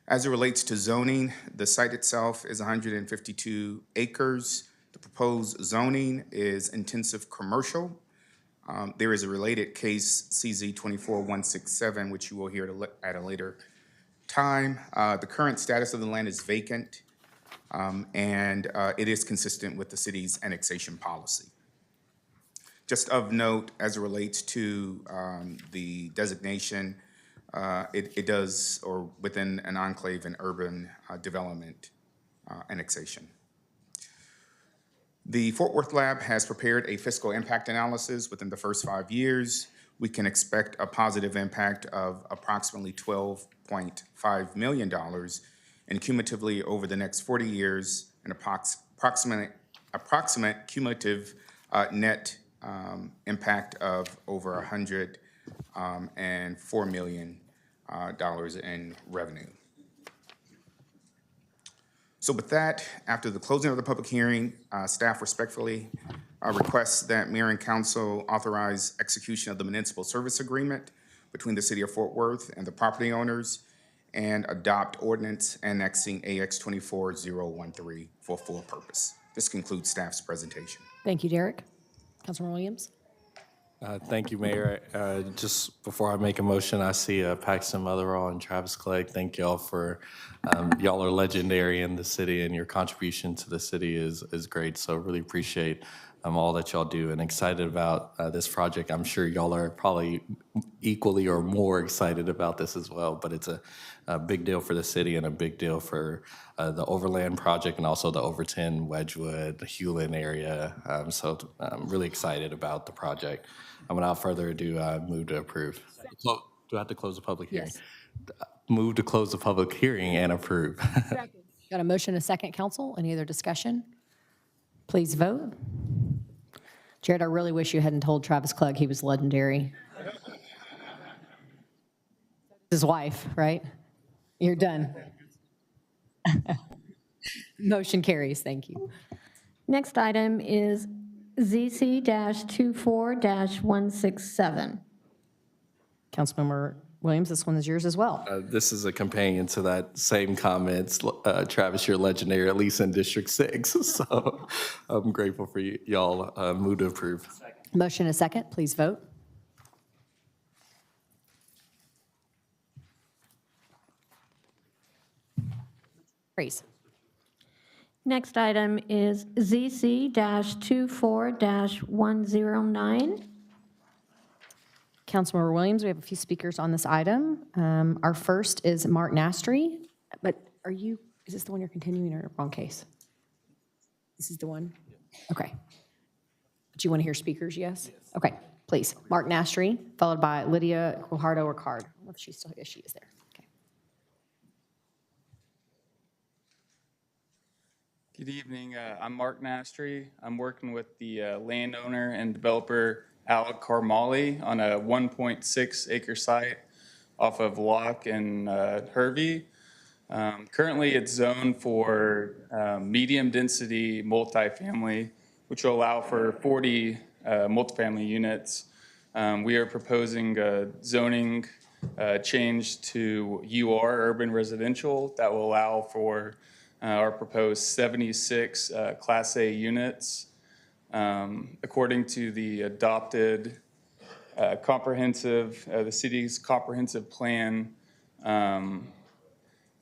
As it relates to zoning, the site itself is 152 acres. The proposed zoning is intensive commercial. There is a related case, CZ 24167, which you will hear at a later time. The current status of the land is vacant, and it is consistent with the city's annexation policy. Just of note, as it relates to the designation, it does, or within an enclave and urban development annexation. The Fort Worth Lab has prepared a fiscal impact analysis within the first 5 years. We can expect a positive impact of approximately $12.5 million, and cumulatively over the next 40 years, an approximate cumulative net impact of over $104 million in revenue. So with that, after the closing of the public hearing, staff respectfully requests that Mayor and Council authorize execution of the municipal service agreement between the City of Fort Worth and the property owners and adopt ordinance annexing AX 24013 for full purpose. This concludes staff's presentation. Thank you, Derek. Councilman Williams. Thank you, Mayor. Just before I make a motion, I see Paxton Motherall and Travis Clegg. Thank y'all for, y'all are legendary in the city, and your contribution to the city is great. So really appreciate all that y'all do, and excited about this project. I'm sure y'all are probably equally or more excited about this as well, but it's a big deal for the city and a big deal for the Overland project and also the Overton, Wedgwood, Hewlin area. So I'm really excited about the project. Without further ado, I move to approve. Do I have to close the public hearing? Yes. Move to close the public hearing and approve. Got a motion, a second, council. Any other discussion? Please vote. Jared, I really wish you hadn't told Travis Klug he was legendary. His wife, right? You're done. Motion carries. Thank you. Next item is ZC-24-167. Councilmember Williams, this one is yours as well. This is a companion to that same comments. Travis, you're legendary, at least in District 6. So I'm grateful for y'all. Move to approve. Motion, a second. Please vote. Praise. Next item is ZC-24-109. Councilmember Williams, we have a few speakers on this item. Our first is Mark Nastry, but is this the one you're continuing or wrong case? This is the one? Okay. But you want to hear speakers, yes? Okay, please. Mark Nastry, followed by Lydia Guajardo-Ricard. I don't know if she's still, yes, she is there. Okay. Good evening. I'm Mark Nastry. I'm working with the landowner and developer Alec Carmali on a 1.6 acre site off of Locke and Hervey. Currently, it's zoned for medium density multifamily, which will allow for 40 multifamily units. We are proposing a zoning change to UR, urban residential, that will allow for our proposed 76 Class A units. According to the adopted the city's comprehensive plan,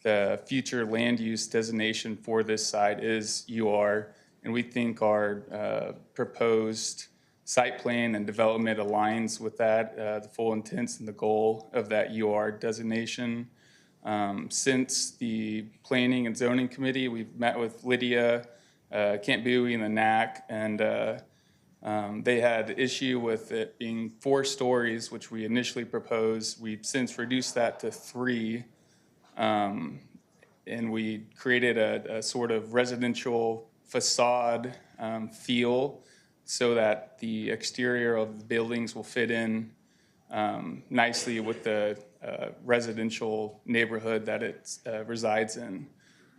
the future land use designation for this site is UR, and we think our proposed site plan and development aligns with that, the full intents and the goal of that UR designation. Since the Planning and Zoning Committee, we've met with Lydia, Kent Bowie, and the NAC, and they had issue with it being 4 stories, which we initially proposed. We've since reduced that to 3, and we created a sort of residential facade feel so that the exterior of the buildings will fit in nicely with the residential neighborhood that it resides in.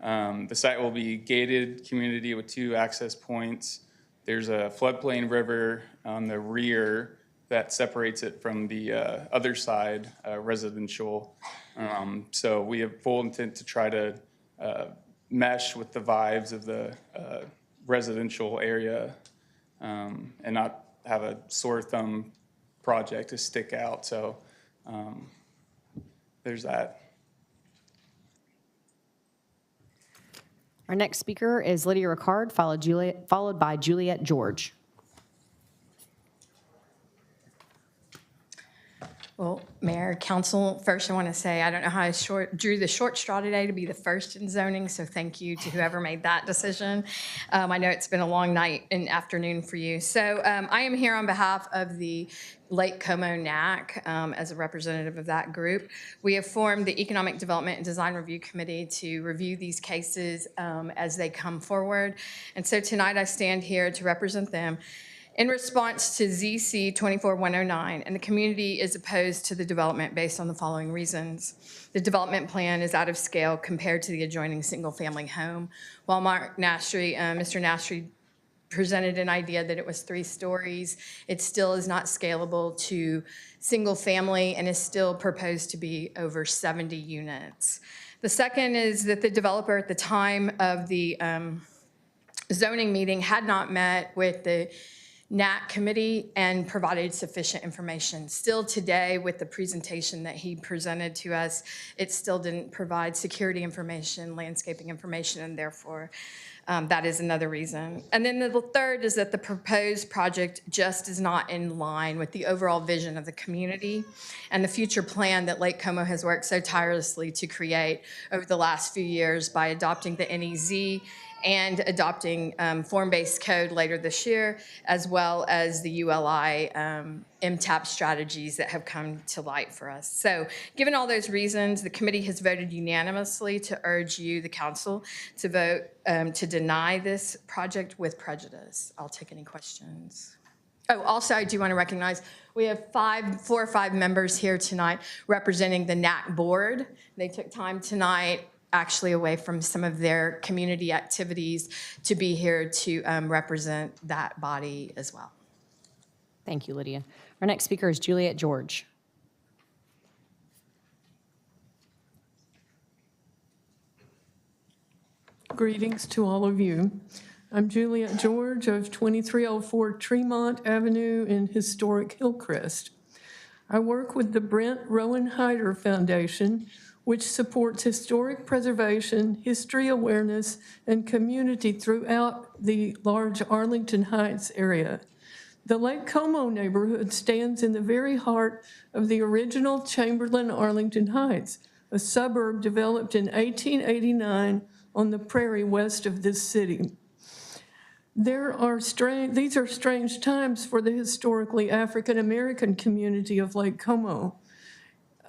The site will be gated community with 2 access points. There's a floodplain river on the rear that separates it from the other side, residential. So we have full intent to try to mesh with the vibes of the residential area and not have a sore thumb project to stick out. So there's that. Our next speaker is Lydia Ricard, followed by Juliet George. Well, Mayor, Council, first I want to say I don't know how I drew the short straw today to be the first in zoning, so thank you to whoever made that decision. I know it's been a long night and afternoon for you. So I am here on behalf of the Lake Como NAC as a representative of that group. We have formed the Economic Development and Design Review Committee to review these cases as they come forward. And so tonight I stand here to represent them in response to ZC 24-109, and the community is opposed to the development based on the following reasons. The development plan is out of scale compared to the adjoining single-family home. While Mr. Nastry presented an idea that it was 3 stories, it still is not scalable to single-family and is still proposed to be over 70 units. The second is that the developer at the time of the zoning meeting had not met with the NAC committee and provided sufficient information. Still today, with the presentation that he presented to us, it still didn't provide security information, landscaping information, and therefore That is another reason. And then the third is that the proposed project just is not in line with the overall vision of the community and the future plan that Lake Como has worked so tirelessly to create over the last few years by adopting the NEZ and adopting form-based code later this year, as well as the ULI MTAP strategies that have come to light for us. So given all those reasons, the committee has voted unanimously to urge you, the council, to vote to deny this project with prejudice. I'll take any questions. Oh, also, I do want to recognize we have 4 or 5 members here tonight representing the NAC board. They took time tonight, actually away from some of their community activities, to be here to represent that body as well. Thank you, Lydia. Our next speaker is Juliet George. Greetings to all of you. I'm Juliet George of 2304 Tremont Avenue in historic Hillcrest. I work with the Brent Rowan Hyder Foundation, which supports historic preservation, history awareness, and community throughout the large Arlington Heights area. The Lake Como neighborhood stands in the very heart of the original Chamberlain Arlington Heights, a suburb developed in 1889 on the prairie west of this city. These are strange times for the historically African-American community of Lake Como.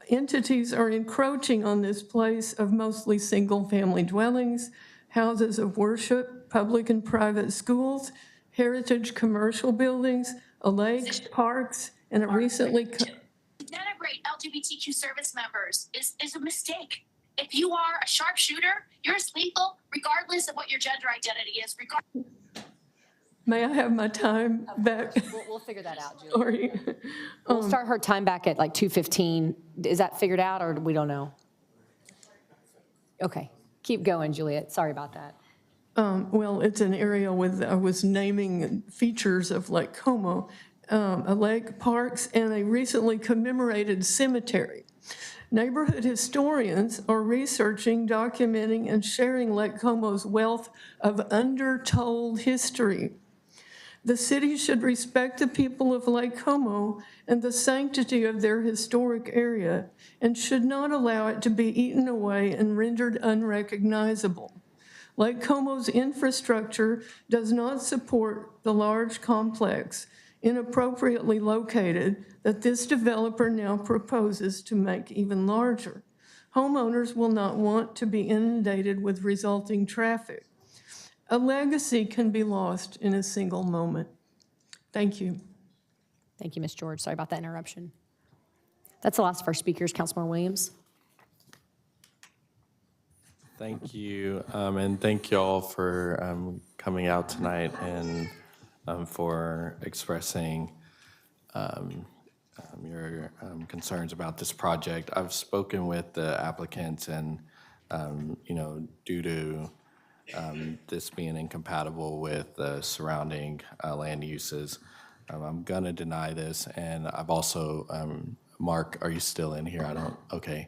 Entities are encroaching on this place of mostly single-family dwellings, houses of worship, public and private schools, heritage commercial buildings, a lake, parks, and a recently... Denigrate LGBTQ service members is a mistake. If you are a sharpshooter, you're as lethal regardless of what your gender identity is. May I have my time back? We'll figure that out, Julie. Sorry. We'll start her time back at like 2:15. Is that figured out, or we don't know? Okay, keep going, Juliet. Sorry about that. Well, it's an area with, I was naming features of Lake Como, a lake, parks, and a recently commemorated cemetery. Neighborhood historians are researching, documenting, and sharing Lake Como's wealth of undertold history. The city should respect the people of Lake Como and the sanctity of their historic area, and should not allow it to be eaten away and rendered unrecognizable. Lake Como's infrastructure does not support the large complex inappropriately located that this developer now proposes to make even larger. Homeowners will not want to be inundated with resulting traffic. A legacy can be lost in a single moment. Thank you. Thank you, Ms. George. Sorry about that interruption. That's the last of our speakers. Councilmember Williams. Thank you, and thank you all for coming out tonight and for expressing your concerns about this project. I've spoken with the applicants, and due to this being incompatible with the surrounding land uses, I'm gonna deny this. And I've also, Mark, are you still in here? I don't, okay.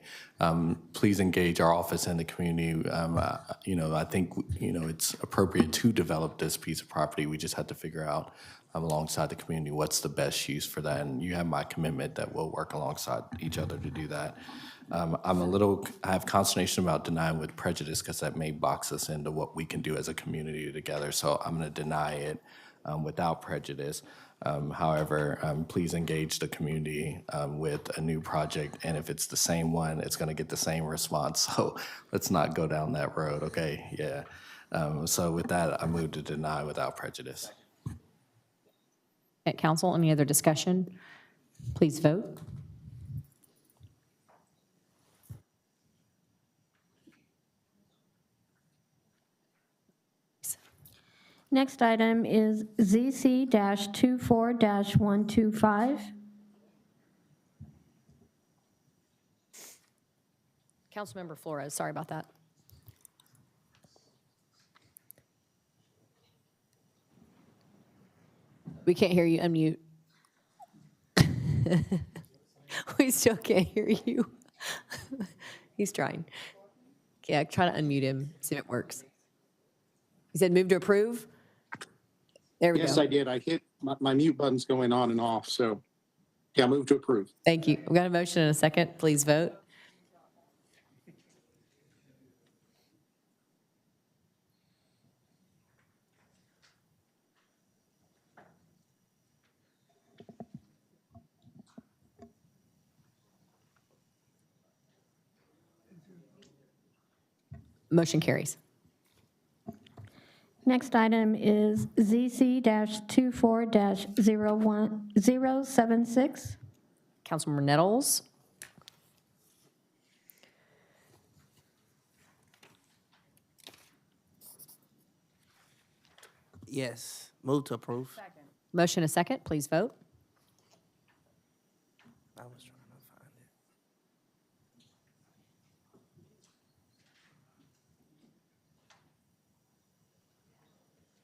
Please engage our office and the community. I think, it's appropriate to develop this piece of property. We just have to figure out alongside the community what's the best use for that. And you have my commitment that we'll work alongside each other to do that. I have consternation about denying with prejudice because that may box us into what we can do as a community together. So I'm going to deny it without prejudice. However, please engage the community with a new project. And if it's the same one, it's going to get the same response. So let's not go down that road, okay? Yeah. So with that, I move to deny without prejudice. At council, any other discussion? Please vote. Next item is ZC-24-125. Councilmember Flores, sorry about that. We can't hear you. Unmute. We still can't hear you. He's trying. Yeah, try to unmute him, see if it works. You said move to approve? There we go. Yes, I did. I hit, my mute button's going on and off, so yeah, move to approve. Thank you. We've got a motion and a second. Please vote. Motion carries. Next item is ZC-24-076. Councilmember Nettles. Yes. Move to approve. Motion and a second. Please vote. I was trying to find it.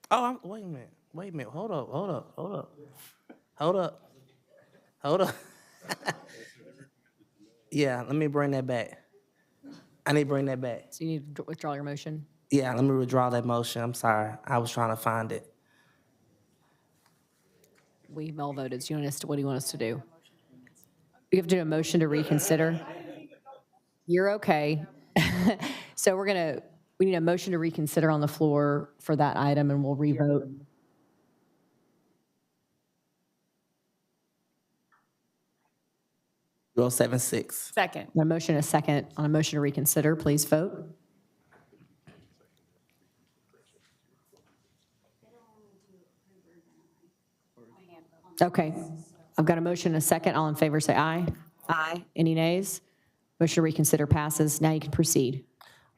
Oh, wait a minute. Wait a minute. Hold up. Yeah, let me bring that back. I need to bring that back. So you need to withdraw your motion. Yeah, let me withdraw that motion. I'm sorry. I was trying to find it. We've all voted. So what do you want us to do? We have to do a motion to reconsider. You're okay. So we need a motion to reconsider on the floor for that item, and we'll revote. Bill 76. Second. A motion and a second on a motion to reconsider. Please vote. Okay. I've got a motion and a second. All in favor, say aye. Aye. Any nays? Motion to reconsider passes. Now you can proceed.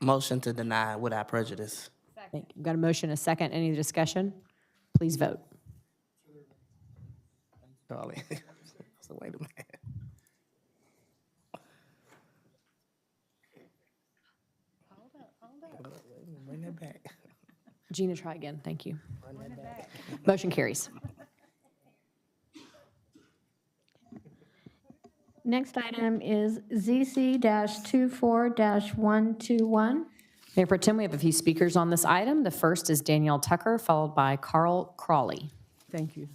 Motion to deny without prejudice. Thank you. I've got a motion and a second. Any discussion? Please vote. Charlie. So wait a minute. Bring that back. Gina, try again. Thank you. Motion carries. Next item is ZC-24-121. Mayor Pro Tem, we have a few speakers on this item. The first is Danielle Tucker, followed by Carl Crowley. Thank you.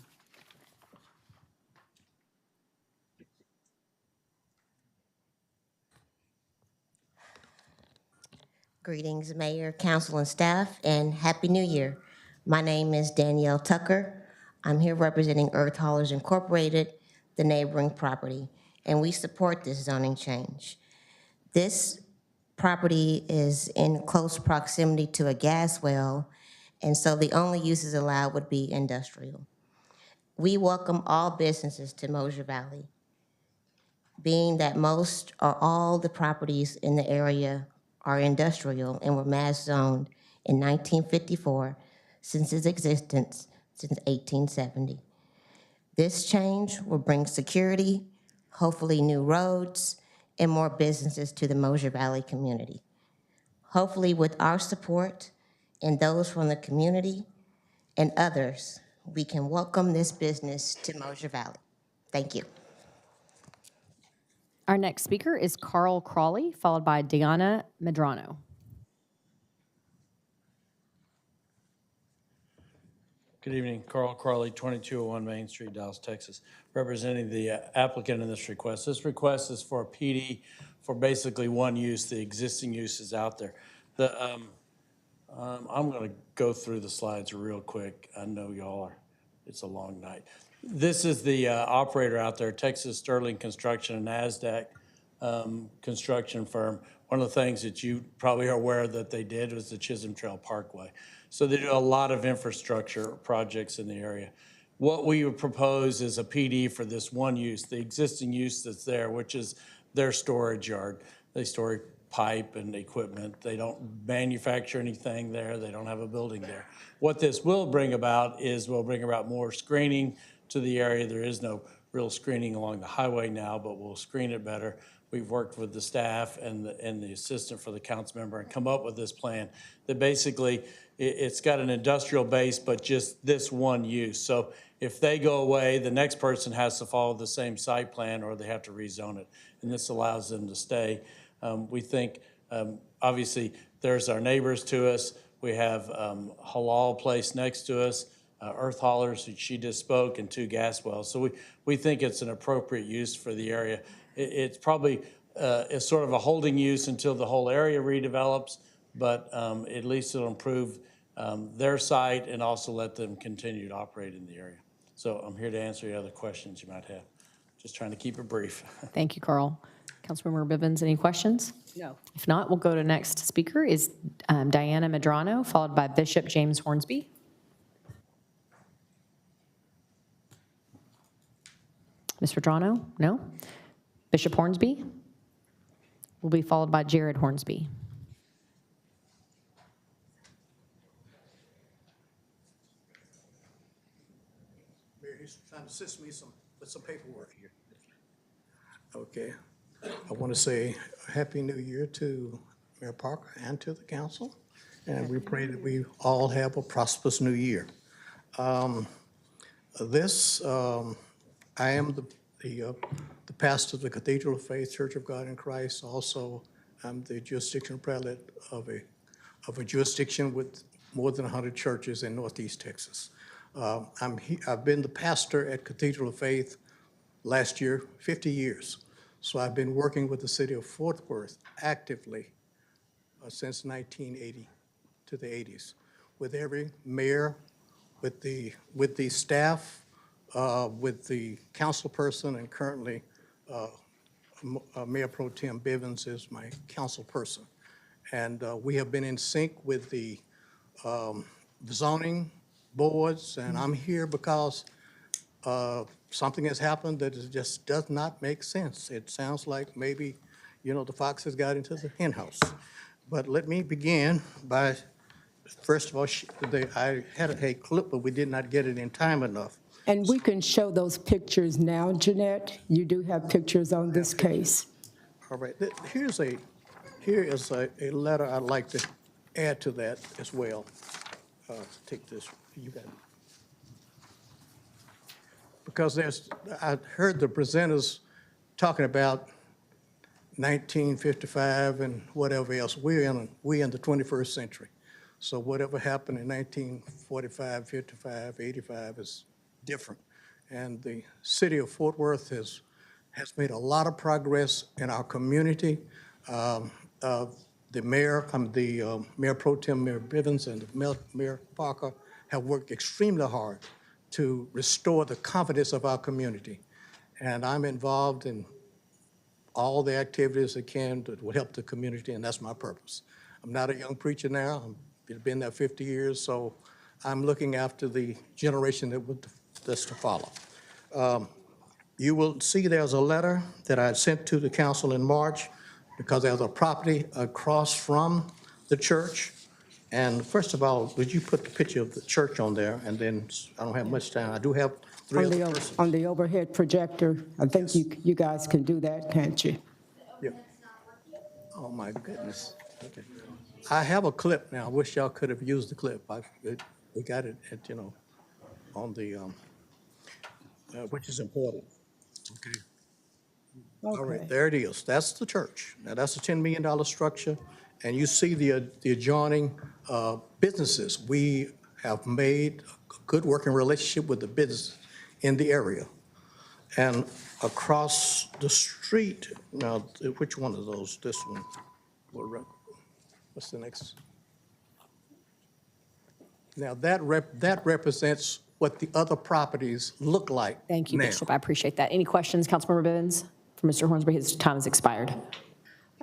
Greetings, Mayor, Council, and staff, and Happy New Year. My name is Danielle Tucker. I'm here representing Earth Haulers Incorporated, the neighboring property, and we support this zoning change. This property is in close proximity to a gas well, and so the only uses allowed would be industrial. We welcome all businesses to Mosier Valley, being that most or all the properties in the area are industrial and were mass zoned in 1954 since its existence since 1870. This change will bring security, hopefully new roads, and more businesses to the Mosier Valley community. Hopefully with our support and those from the community and others, we can welcome this business to Mosier Valley. Thank you. Our next speaker is Carl Crowley, followed by Deanna Medrano. Good evening, Carl Crowley, 2201 Main Street, Dallas, Texas, representing the applicant in this request. This request is for a PD for basically one use. The existing use is out there. I'm going to go through the slides real quick. I know y'all are, it's a long night. This is the operator out there, Texas Sterling Construction, a NASDAQ construction firm. One of the things that you probably are aware that they did was the Chisholm Trail Parkway. So they do a lot of infrastructure projects in the area. What we would propose is a PD for this one use, the existing use that's there, which is their storage yard. They store pipe and equipment. They don't manufacture anything there. They don't have a building there. What this will bring about is we'll bring about more screening to the area. There is no real screening along the highway now, but we'll screen it better. We've worked with the staff and the assistant for the council member and come up with this plan that basically it's got an industrial base, but just this one use. So if they go away, the next person has to follow the same site plan or they have to rezone it. And this allows them to stay. We think, obviously, there's our neighbors to us. We have halal place next to us, earth haulers, who she just spoke, and 2 gas wells. So we think it's an appropriate use for the area. It's probably it's sort of a holding use until the whole area redevelops, but at least it'll improve their site and also let them continue to operate in the area. So I'm here to answer any other questions you might have. Just trying to keep it brief. Thank you, Carl. Councilmember Bivens, any questions? No. If not, we'll go to next speaker is Diana Medrano, followed by Bishop James Hornsby. Ms. Medrano? No? Bishop Hornsby will be followed by Jared Hornsby. Mayor, he's trying to assist me with some paperwork here. Okay. I want to say Happy New Year to Mayor Parker and to the council. And we pray that we all have a prosperous new year. I am the pastor of the Cathedral of Faith Church of God in Christ. Also, I'm the jurisdictional prelate of a jurisdiction with more than 100 churches in Northeast Texas. I've been the pastor at Cathedral of Faith last year, 50 years. So I've been working with the city of Fort Worth actively since 1980 to the 80s, with every mayor, with the staff, with the council person, and currently Mayor Pro Tem Bivens is my council person. And we have been in sync with the zoning boards, and I'm here because something has happened that just does not make sense. It sounds like maybe, the fox has got into the hen house. But let me begin by, first of all, I had a clip, but we did not get it in time enough. And we can show those pictures now, Jeanette. You do have pictures on this case. All right, here is a letter I'd like to add to that as well. Take this, you got it. Because I heard the presenters talking about 1955 and whatever else. We're in the 21st century. So whatever happened in 1945, 55, 85 is different. And the city of Fort Worth has made a lot of progress in our community. The mayor Pro Tem Mayor Bivens and the Mayor Parker have worked extremely hard to restore the confidence of our community. And I'm involved in all the activities that will help the community, and that's my purpose. I'm not a young preacher now. I've been there 50 years, so I'm looking after the generation that's to follow. You will see there's a letter that I sent to the council in March because there's a property across from the church. And first of all, would you put the picture of the church on there? And then I don't have much time. I do have three other persons. On the overhead projector, I think you guys can do that, can't you? Yeah. Oh, my goodness. Okay. I have a clip now. I wish y'all could have used the clip. We got it at, on the, which is important. Okay. All right, there it is. That's the church. Now, that's a $10 million structure. And you see the adjoining businesses. We have made a good working relationship with the business in the area. And across the street, now, which one of those? This one. What's the next? Now, that represents what the other properties look like. Thank you, now. Bishop. I appreciate that. Any questions, Councilmember Bivens? For Mr. Hornsby, his time has expired.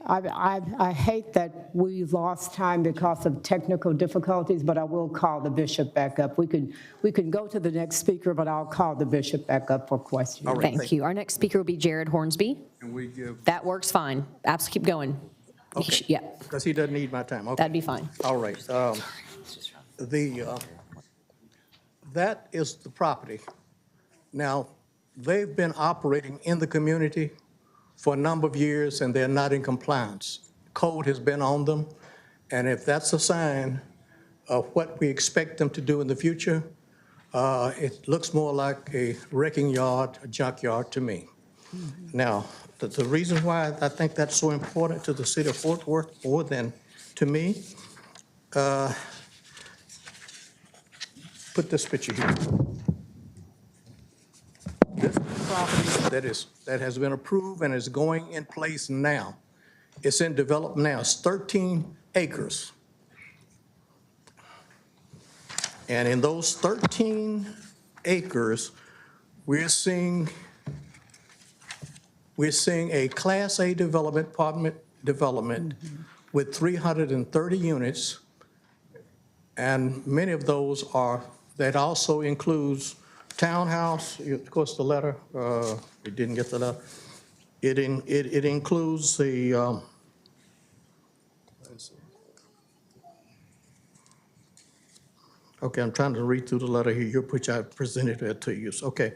I hate that we lost time because of technical difficulties, but I will call the bishop back up. We can go to the next speaker, but I'll call the bishop back up for questions. All right, Thank you. Our next speaker will be Jared Hornsby. And we give. That works fine. Absolutely, keep going. Okay. Yeah, Because he doesn't need my time. Okay. that'd be fine. All right. That is the property. Now, they've been operating in the community for a number of years, and they're not in compliance. Code has been on them, and if that's a sign of what we expect them to do in the future, it looks more like a wrecking yard, a junkyard to me. Mm-hmm. Now, the reason why I think that's so important to the city of Fort Worth more than to me, put this picture here. This property that has been approved and is going in place now. It's in development now. It's 13 acres. And in those 13 acres, we're seeing a Class A apartment development with 330 units. And many of those that also includes townhouse, of course, the letter, we didn't get the letter. It includes the, okay, I'm trying to read through the letter here, which I presented it to you. Okay.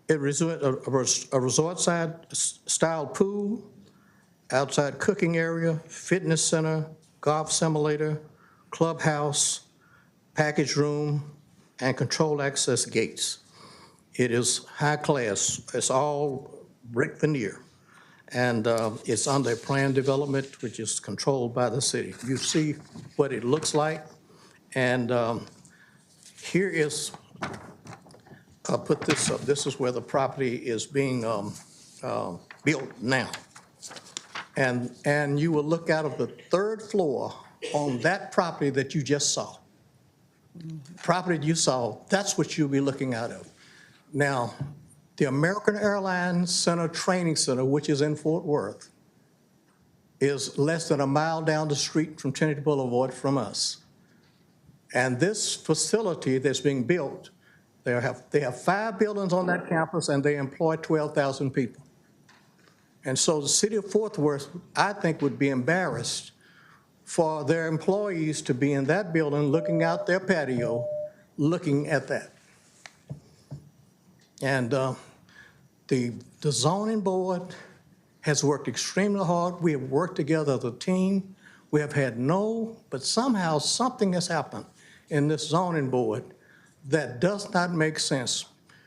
It resorts a resort-side style pool, outside cooking area, fitness center, golf simulator, clubhouse, package room, and controlled access gates. It is high class. It's all brick veneer. And it's under planned development, which is controlled by the city. You see what it looks like. And here is, I'll put this up. This is where the property is being built now. And you will look out of the third floor on that property that you just saw. Property you saw, that's what you'll be looking out of. Now, the American Airlines Center Training Center, which is in Fort Worth, is less than a mile down the street from Trinity Boulevard from us. And this facility that's being built, they have 5 buildings on that campus, and they employ 12,000 people. And so the city of Fort Worth, I think, would be embarrassed for their employees to be in that building looking out their patio, looking at that. And the zoning board has worked extremely hard. We have worked together as a team. We have had but somehow something has happened in this zoning board that does not make sense.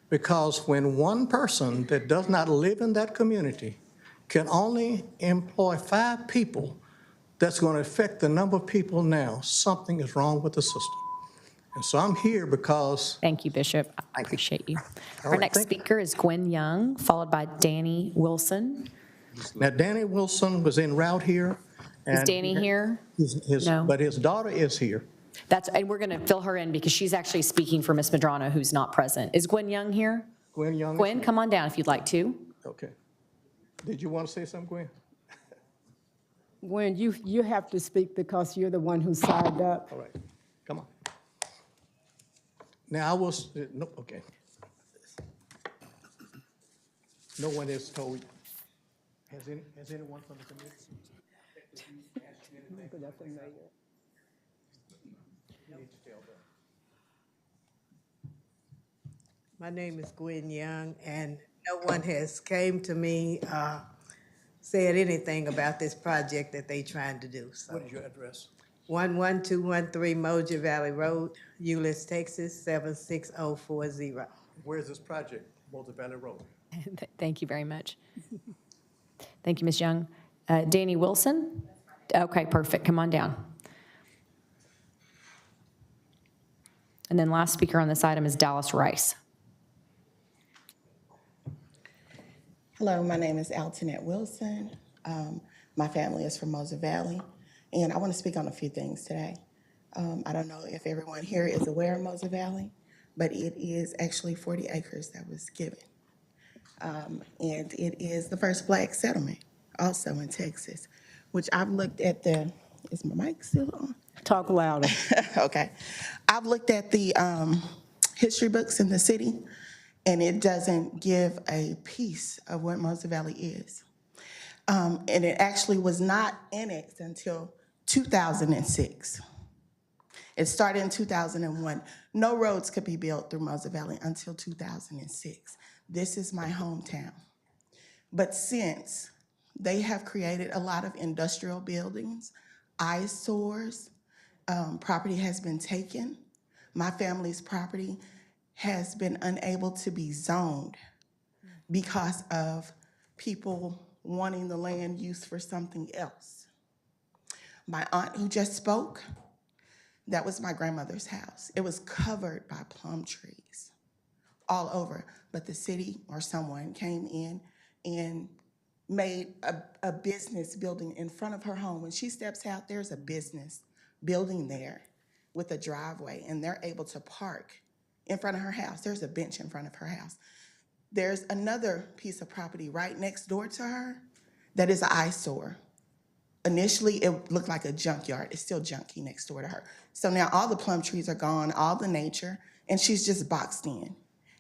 Because when one person that does not live in that community can only employ 5 people, that's going to affect the number of people now. Something is wrong with the system. And so I'm here because... Thank you, Bishop. I appreciate you. All Our right, next speaker is Gwen Young, followed by Danny Wilson. Now, Danny Wilson was en route here. Is and Danny here? No. But his daughter is here. And we're going to fill her in because she's actually speaking for Ms. Medrano, who's not present. Is Gwen Young here? Gwen Young. Gwen, come on down if you'd like to. Okay. Did you want to say something, Gwen? Gwen, you have to speak because you're the one who signed up. All right, come on. Now, no, okay. No one has told you. Has anyone from the community? My name is Gwen Young, and no one has came to me, said anything about this project that they trying to do. So. What is your address? 11213 Moja Valley Road, Euless, Texas, 76040. Where is this project, Moja Valley Road? Thank you very much. Thank you, Ms. Young. Danny Wilson? Okay, perfect. Come on down. And then last speaker on this item is Dallas Rice. Hello, my name is Altonette Wilson. My family is from Moza Valley, and I want to speak on a few things today. I don't know if everyone here is aware of Moza Valley, but it is actually 40 acres that was given. And it is the first Black settlement also in Texas, which I've looked at is my mic still on? Talk louder. Okay. I've looked at the history books in the city, and it doesn't give a piece of what Moza Valley is. And it actually was not annexed until 2006. It started in 2001. No roads could be built through Moza Valley until 2006. This is my hometown. But since, they have created a lot of industrial buildings, eyesores, property has been taken. My family's property has been unable to be zoned because of people wanting the land use for something else. My aunt who just spoke, That was my grandmother's house. It was covered by plum trees all over, but the city or someone came in and made a business building in front of her home. When she steps out, there's a business building there with a driveway, and they're able to park in front of her house. There's a bench in front of her house. There's another piece of property right next door to her that is an eyesore. Initially, it looked like a junkyard. It's still junky next door to her. So now all the plum trees are gone, all the nature, and she's just boxed in.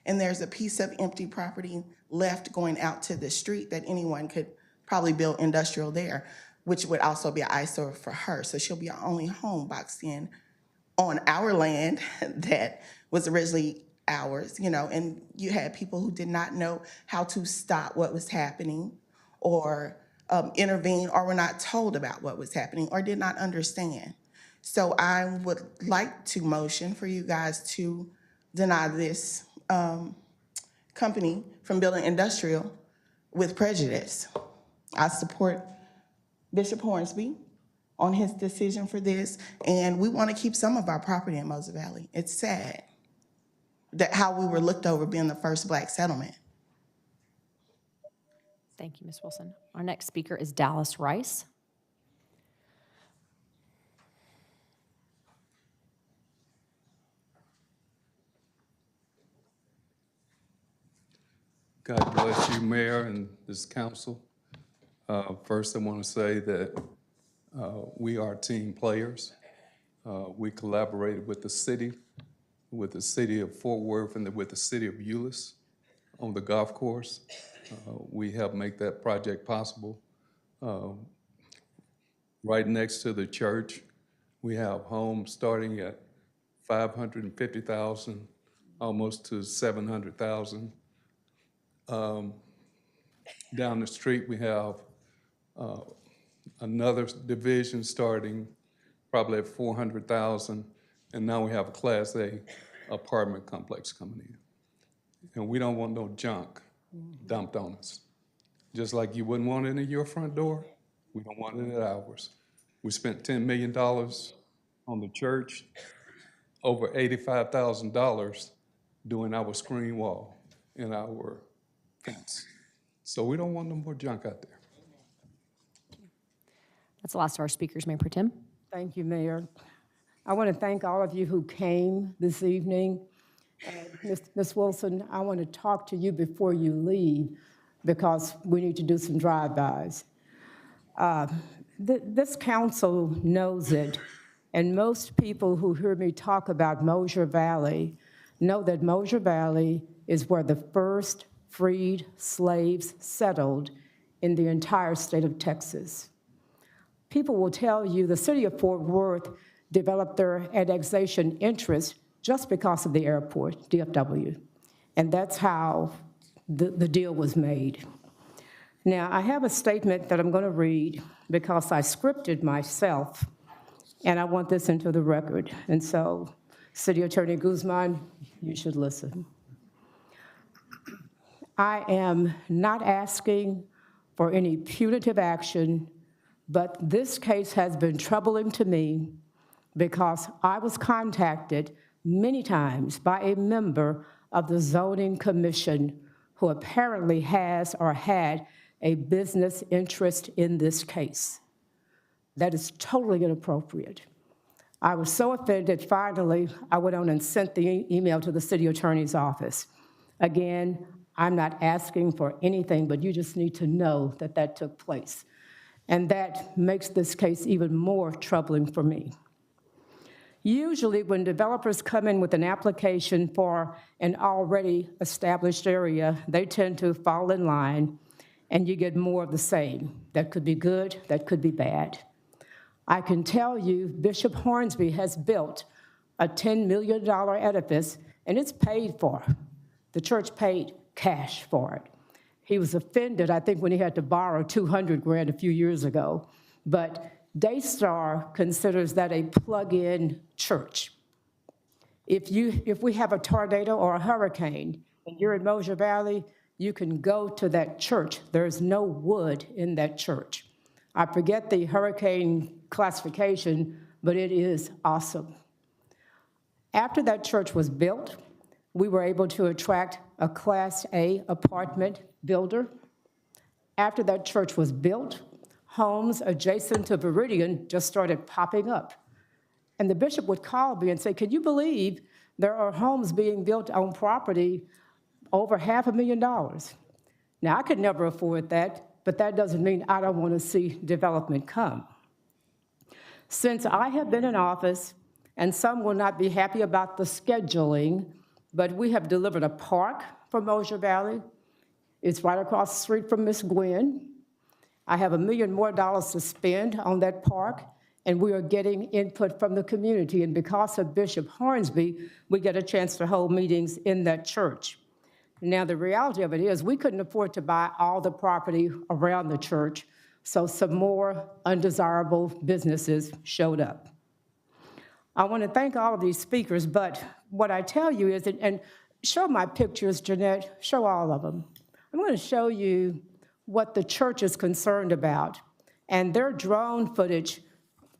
And there's a piece of empty property left going out to the street that anyone could probably build industrial there, which would also be an eyesore for her. So she'll be our only home boxed in on our land that was originally ours, you know, and you had people who did not know how to stop what was happening or intervene, or were not told about what was happening or did not understand. So I would like to motion for you guys to deny this company from building industrial with prejudice. I support Bishop Hornsby on his decision for this, and we want to keep some of our property in Moses Valley. It's sad that how we were looked over being the first Black settlement. Thank you, Ms. Wilson. Our next speaker is Dallas Rice. God bless you, Mayor, and this council. First, I want to say that we are team players. We collaborated with the city of Fort Worth, and with the city of Euless on the golf course. We helped make that project possible. Right next to the church, we have homes starting at $550,000, almost to $700,000. Down the street, we have another division starting probably at $400,000, and now we have a Class A apartment complex coming in. And we don't want no junk dumped on us. Just like you wouldn't want it at your front door, we don't want it at ours. We spent $10 million on the church, over $85,000 doing our screen wall and our fence. So we don't want no more junk out there. That's the last of our speakers, Mayor Pro Tem. Thank you, Mayor. I want to thank all of you who came this evening. Ms. Wilson, I want to talk to you before you leave because we need to do some drive-bys. This council knows it, and most people who hear me talk about Mosier Valley know that Mosier Valley is where the first freed slaves settled in the entire state of Texas. People will tell you the city of Fort Worth developed their annexation interest just because of the airport, DFW. And that's how the deal was made. Now, I have a statement that I'm going to read because I scripted myself, and I want this into the record. And so, City Attorney Guzman, you should listen. I am not asking for any punitive action, but this case has been troubling to me because I was contacted many times by a member of the Zoning Commission who apparently has or had a business interest in this case. That is totally inappropriate. I was so offended, finally, I went on and sent the email to the city attorney's office. Again, I'm not asking for anything, but you just need to know that that took place. And that makes this case even more troubling for me. Usually when developers come in with an application for an already established area, they tend to fall in line and you get more of the same. That could be good, that could be bad. I can tell you Bishop Hornsby has built a $10 million edifice and it's paid for. The church paid cash for it. He was offended, I think, when he had to borrow $200,000 a few years ago. But Daystar considers that a plug-in church. If we have a tornado or a hurricane and you're in Mosier Valley, you can go to that church. There's no wood in that church. I forget the hurricane classification, but it is awesome. After that church was built, we were able to attract a Class A apartment builder. After that church was built, homes adjacent to Viridian just started popping up. And the bishop would call me and say, "Can you believe there are homes being built on property over $500,000? Now, I could never afford that, but that doesn't mean I don't want to see development come. Since I have been in office, and some will not be happy about the scheduling, but we have delivered a park for Mosher Valley. It's right across the street from Miss Gwen. I have $1 million more to spend on that park, and we are getting input from the community. And because of Bishop Hornsby, we get a chance to hold meetings in that church. Now, the reality of it is we couldn't afford to buy all the property around the church, so some more undesirable businesses showed up. I want to thank all of these speakers, but what I tell you is, and show my pictures, Jeanette, show all of them. I'm going to show you what the church is concerned about, and their drone footage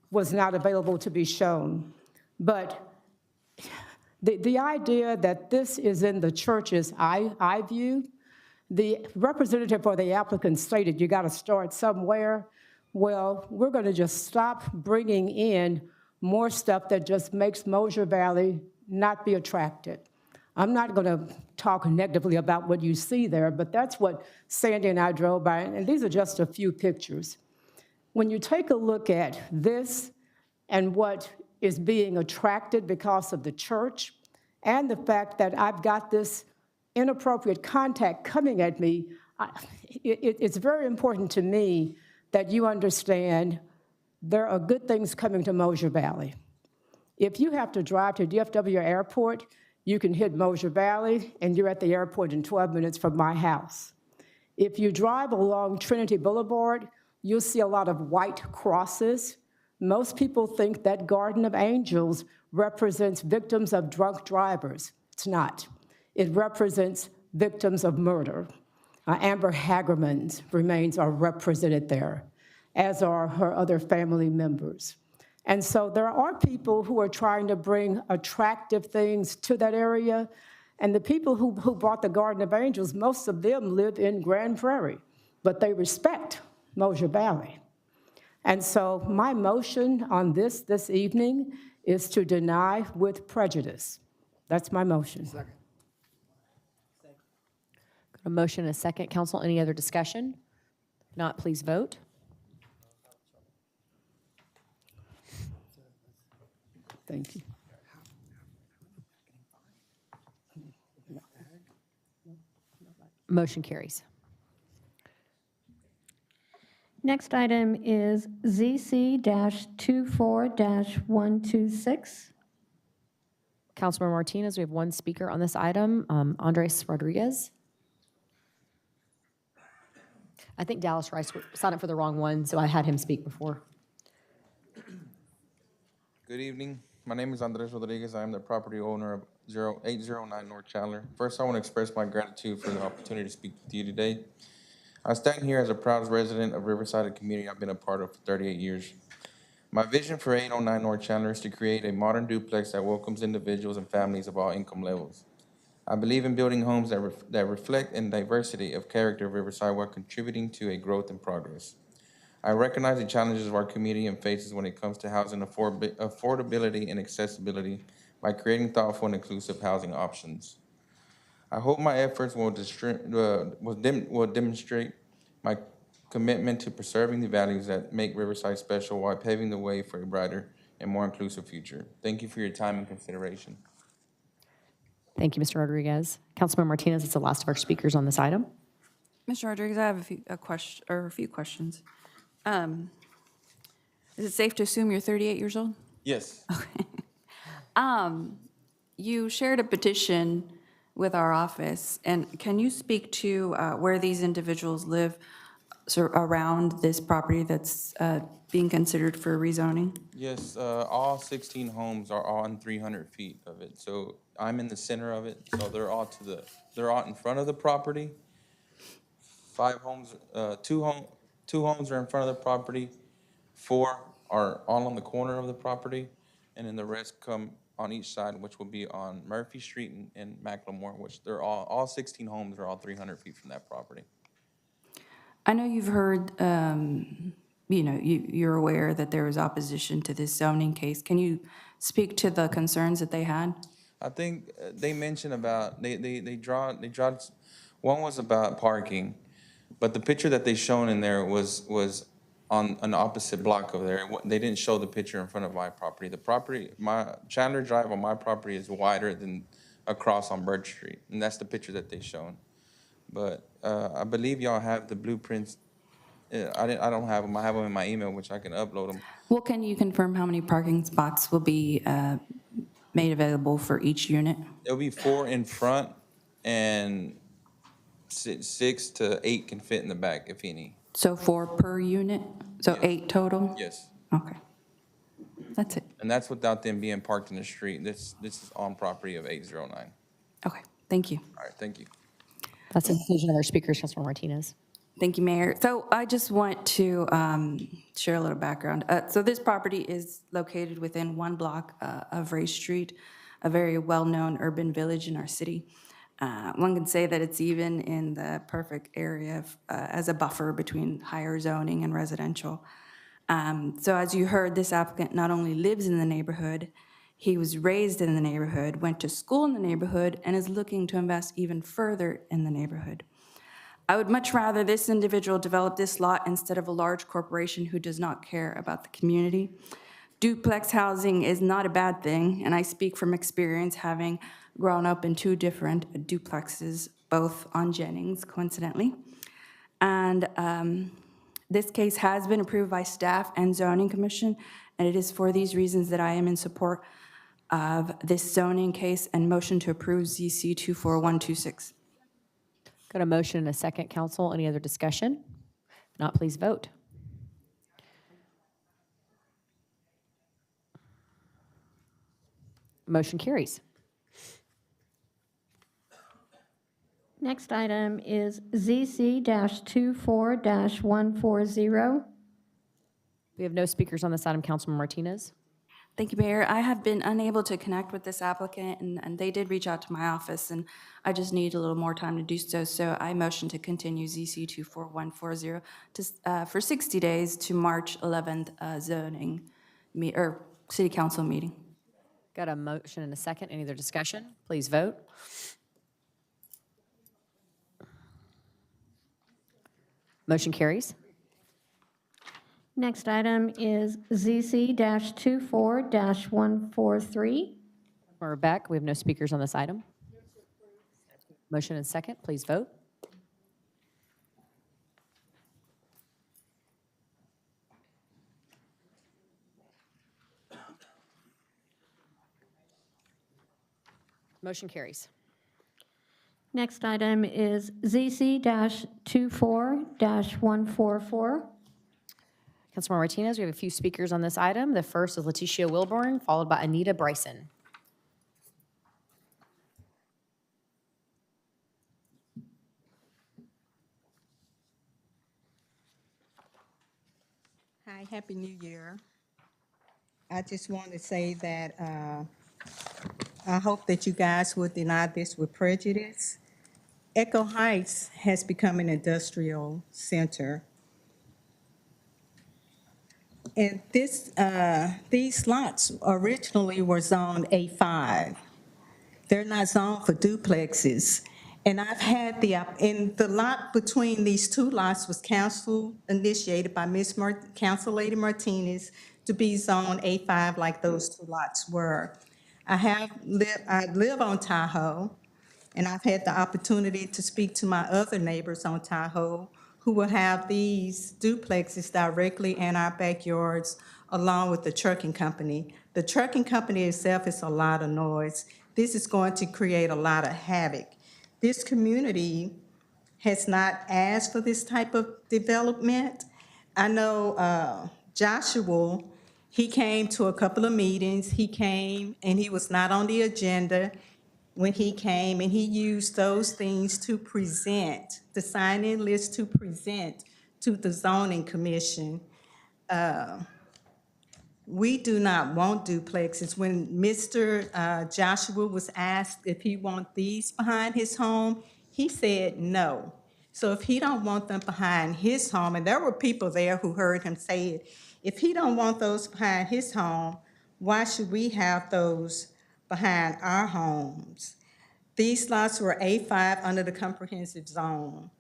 was not available to be shown. But the idea that this is in the church's eye view, the representative for the applicant stated you got to start somewhere. Well, we're going to just stop bringing in more stuff that just makes Mosher Valley not be attracted. I'm not going to talk negatively about what you see there, but that's what Sandy and I drove by, and these are just a few pictures. When you take a look at this and what is being attracted because of the church, and the fact that I've got this inappropriate contact coming at me, it's very important to me that you understand there are good things coming to Mosher Valley. If you have to drive to DFW Airport, you can hit Mosher Valley, and you're at the airport in 12 minutes from my house. If you drive along Trinity Boulevard, you'll see a lot of white crosses. Most people think that Garden of Angels represents victims of drunk drivers. It's not. It represents victims of murder. Amber Hagerman's remains are represented there, as are her other family members. And so there are people who are trying to bring attractive things to that area. And the people who bought the Garden of Angels, most of them live in Grand Prairie, but they respect Mosher Valley. And so my motion on this evening is to deny with prejudice. That's my motion. Got a motion and a second. Council, any other discussion? If not, please vote. Thank you. Motion carries. Next item is ZC-24-126. Councilmember Martinez, we have one speaker on this item, Andres Rodriguez. I think Dallas Rice signed up for the wrong one, so I had him speak before. Good evening. My name is Andres Rodriguez. I am the property owner of 0809 North Chandler. First, I want to express my gratitude for the opportunity to speak with you today. I stand here as a proud resident of Riverside, a community I've been a part of for 38 years. My vision for 809 North Chandler is to create a modern duplex that welcomes individuals and families of all income levels. I believe in building homes that reflect the diversity of character of Riverside while contributing to a growth and progress. I recognize the challenges of our community and faces when it comes to housing affordability and accessibility by creating thoughtful and inclusive housing options. I hope my efforts will demonstrate my commitment to preserving the values that make Riverside special while paving the way for a brighter and more inclusive future. Thank you for your time and consideration. Thank you, Mr. Rodriguez. Councilmember Martinez is the last of our speakers on this item. Mr. Rodriguez, I have a few questions. Is it safe to assume you're 38 years old? Yes. You shared a petition with our office, and can you speak to where these individuals live around this property that's being considered for rezoning? Yes, all 16 homes are on 300 feet of it. So I'm in the center of it. So they're all in front of the property. 5 homes, two homes are in front of the property. 4 are all on the corner of the property, and then the rest come on each side, which will be on Murphy Street and Macklemore, which they're all 16 homes are all 300 feet from that property. I know you've heard, you're aware that there was opposition to this zoning case. Can you speak to the concerns that they had? I think they mentioned about, they draw, one was about parking, but the picture that they shown in there was on an opposite block over there. They didn't show the picture in front of my property. The property, my Chandler Drive on my property is wider than across on Birch Street, and that's the picture that they shown. But I believe y'all have the blueprints. I don't have them. I have them in my email, which I can upload them. Well, can you confirm how many parking spots will be made available for each unit? There'll be 4 in front, and 6 to 8 can fit in the back, if any. So 4 per unit? So 8 total? Yes. Okay. That's it. And that's without them being parked in the street. This is on property of 809. Okay, thank you. All right, thank you. That's the conclusion of our speakers, Councilmember Martinez. Thank you, Mayor. So I just want to share a little background. So this property is located within 1 block of Ray Street, a very well-known urban village in our city. One can say that it's even in the perfect area as a buffer between higher zoning and residential. So as you heard, this applicant not only lives in the neighborhood, he was raised in the neighborhood, went to school in the neighborhood, and is looking to invest even further in the neighborhood. I would much rather this individual develop this lot instead of a large corporation who does not care about the community. Duplex housing is not a bad thing, and I speak from experience, having grown up in 2 different duplexes, both on Jennings, coincidentally. And this case has been approved by staff and zoning commission, and it is for these reasons that I am in support of this zoning case and motion to approve ZC 24126. Got a motion and a second, council. Any other discussion? If not, please vote. Motion carries. Next item is ZC-24-140. We have no speakers on this item, Councilman Martinez. Thank you, Mayor. I have been unable to connect with this applicant, and they did reach out to my office, and I just need a little more time to do so. So I motion to continue ZC 24140 for 60 days to March 11th city council meeting. Got a motion and a second. Any other discussion? Please vote. Motion carries. Next item is ZC-24-143. We're back. We have no speakers on this item. Motion and second. Please vote. Motion carries. Next item is ZC-24-144. Councilmember Martinez, we have a few speakers on this item. The first is Leticia Wilburn, followed by Anita Bryson. Hi, Happy New Year. I just want to say that I hope that you guys will deny this with prejudice. Echo Heights has become an industrial center. And these lots originally were zoned A5. They're not zoned for duplexes. And I've had and the lot between these 2 lots was council initiated by Council Lady Martinez to be zoned A5 like those 2 lots were. I live on Tahoe, and I've had the opportunity to speak to my other neighbors on Tahoe who will have these duplexes directly in our backyards along with the trucking company. The trucking company itself is a lot of noise. This is going to create a lot of havoc. This community has not asked for this type of development. I know Joshua, he came to a couple of meetings. He came and he was not on the agenda when he came, and he used those things to present, the sign-in list to present to the zoning commission. We do not want duplexes. When Mr. Joshua was asked if he want these behind his home, he said no. So if he don't want them behind his home, and there were people there who heard him say it, if he don't want those behind his home, why should we have those behind our homes? These lots were A5 under the comprehensive zone.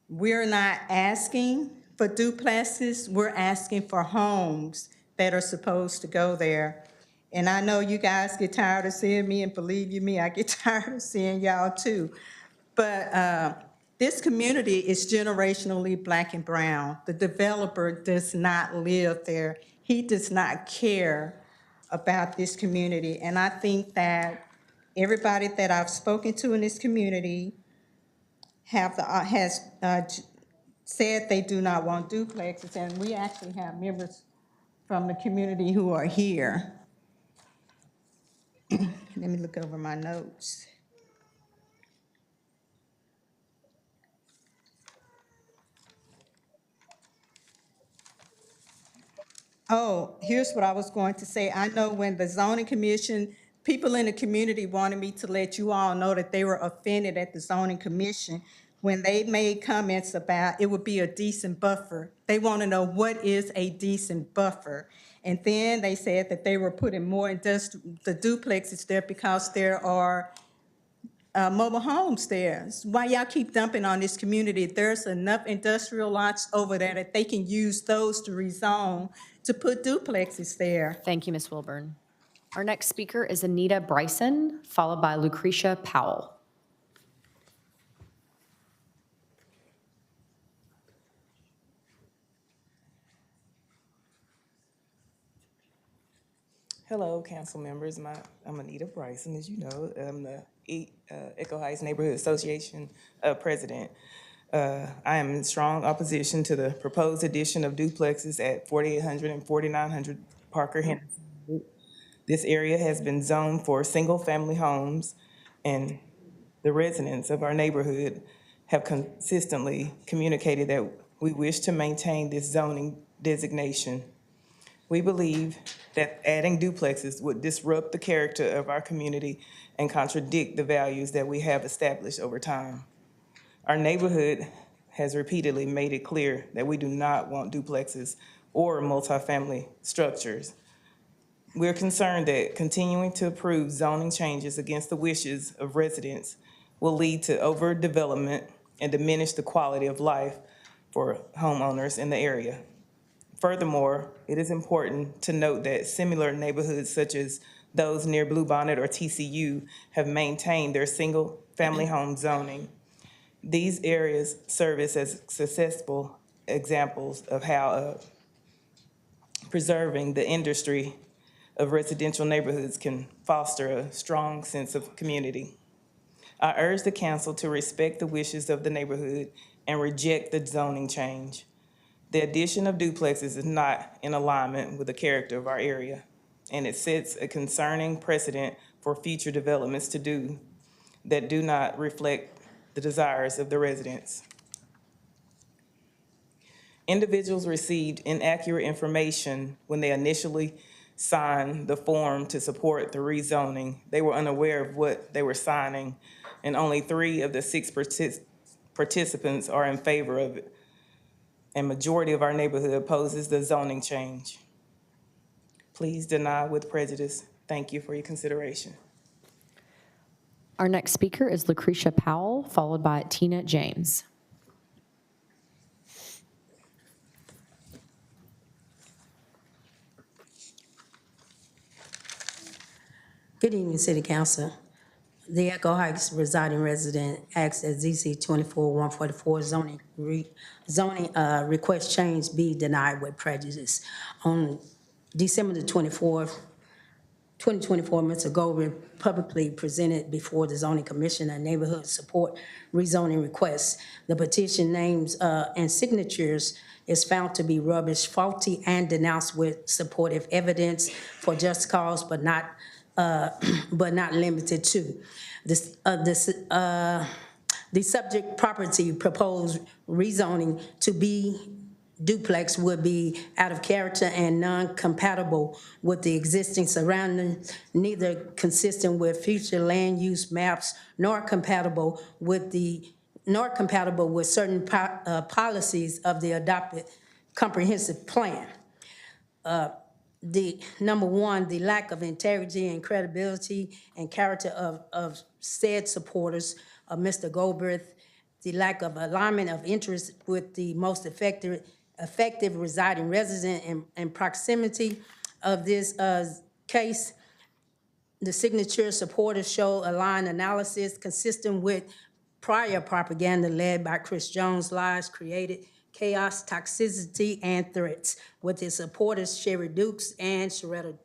We're not asking for duplexes, we're asking for homes that are supposed to go there. And I know you guys get tired of seeing me, and believe you me, I get tired of seeing y'all too. But this community is generationally Black and brown. The developer does not live there. He does not care about this community. And I think that everybody that I've spoken to in this community has said they do not want duplexes, and we actually have members from the community who are here. Let me look over my notes. Oh, here's what I was going to say. I know when the zoning commission, people in the community wanted me to let you all know that they were offended at the zoning commission when they made comments about it would be a decent buffer. They want to know what is a decent buffer. And then they said that they were putting more the duplexes there because there are mobile homes there. Why y'all keep dumping on this community? There's enough industrial lots over there that they can use those to rezone to put duplexes there. Thank you, Ms. Wilburn. Our next speaker is Anita Bryson, followed by Lucretia Powell. Hello, council members. I'm Anita Bryson, as you know. I'm the Echo Heights Neighborhood Association president. I am in strong opposition to the proposed addition of duplexes at 4800 and 4900 Parker Henderson. This area has been zoned for single-family homes, and the residents of our neighborhood have consistently communicated that we wish to maintain this zoning designation. We believe that adding duplexes would disrupt the character of our community and contradict the values that we have established over time. Our neighborhood has repeatedly made it clear that we do not want duplexes or multifamily structures. We're concerned that continuing to approve zoning changes against the wishes of residents will lead to overdevelopment and diminish the quality of life for homeowners in the area. Furthermore, it is important to note that similar neighborhoods such as those near Bluebonnet or TCU have maintained their single-family home zoning. These areas serve as successful examples of how preserving the industry of residential neighborhoods can foster a strong sense of community. I urge the council to respect the wishes of the neighborhood and reject the zoning change. The addition of duplexes is not in alignment with the character of our area, and it sets a concerning precedent for future developments that do not reflect the desires of the residents. Individuals received inaccurate information when they initially signed the form to support the rezoning. They were unaware of what they were signing, and only 3 of the 6 participants are in favor of it. And majority of our neighborhood opposes the zoning change. Please deny with prejudice. Thank you for your consideration. Our next speaker is Lucretia Powell, followed by Tina James. Good evening, City Council. The Echo Heights residing resident asks that ZC 24-144 zoning request change be denied with prejudice. On December the 24th, 2024, Mr. Goldberg publicly presented before the Zoning Commission a neighborhood support rezoning request. The petition names and signatures is found to be rubbish, faulty, and denounced with supportive evidence for just cause, but not limited to. The subject property proposed rezoning to be duplex would be out of character and non-compatible with the existing surroundings, neither consistent with future land use maps, nor compatible with certain policies of the adopted comprehensive plan. The number one, the lack of integrity and credibility and character of said supporters of Mr. Goldberth, the lack of alignment of interest with the most effective residing resident and proximity of this case. The signature supporters show a line analysis consistent with prior propaganda led by Chris Jones. Lies created chaos, toxicity, and threats, with his supporters Sherry Dukes and Sharetta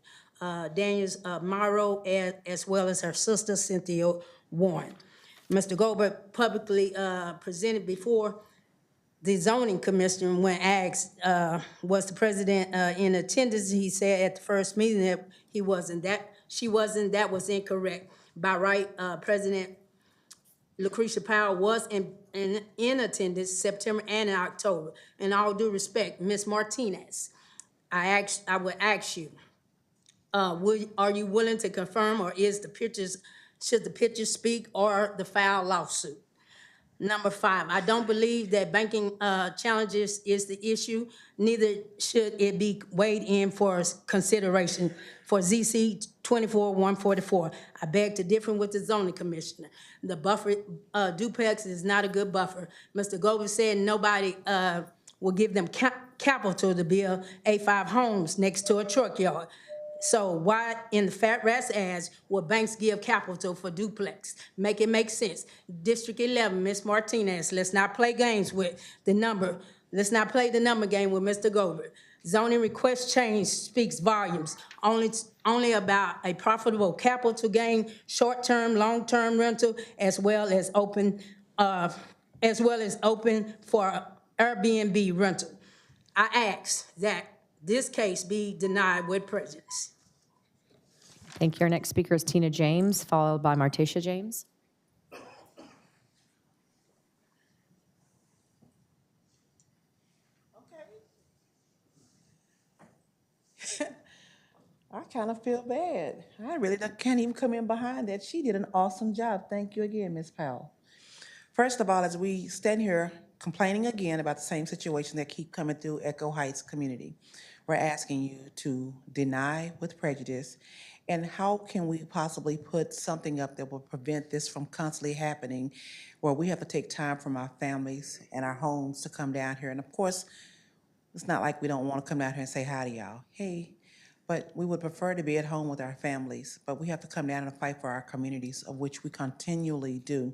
Daniels Morrow, as well as her sister Cynthia Warren. Mr. Goldberg publicly presented before the zoning commissioner when asked, was the president in attendance? He said at the first meeting that she wasn't, that was incorrect. By right, President Lucretia Powell was in attendance September and in October. In all due respect, Ms. Martinez, I would ask you, are you willing to confirm, or should the pictures speak, or the file lawsuit? Number 5, I don't believe that banking challenges is the issue. Neither should it be weighed in for consideration for ZC 24-144. I beg to differ with the zoning commissioner. The buffer duplex is not a good buffer. Mr. Goldberg said nobody will give them capital to build A5 homes next to a truck yard. So why in the Fat Rats ads would banks give capital for duplex? Make it make sense. District 11, Ms. Martinez, let's not play games with the number. Let's not play the number game with Mr. Goldberg. Zoning request change speaks volumes only about a profitable capital gain, short-term, long-term rental, as well as open for Airbnb rental. I ask that this case be denied with prejudice. Thank you. Our next speaker is Tina James, followed by Martasha James. I kind of feel bad. I really can't even come in behind that. She did an awesome job. Thank you again, Ms. Powell. First of all, as we stand here complaining again about the same situation that keep coming through Echo Heights community, we're asking you to deny with prejudice. And how can we possibly put something up that will prevent this from constantly happening, where we have to take time from our families and our homes to come down here? And of course, it's not like we don't want to come down here and say hi to y'all. Hey. But we would prefer to be at home with our families, but we have to come down and fight for our communities, of which we continually do.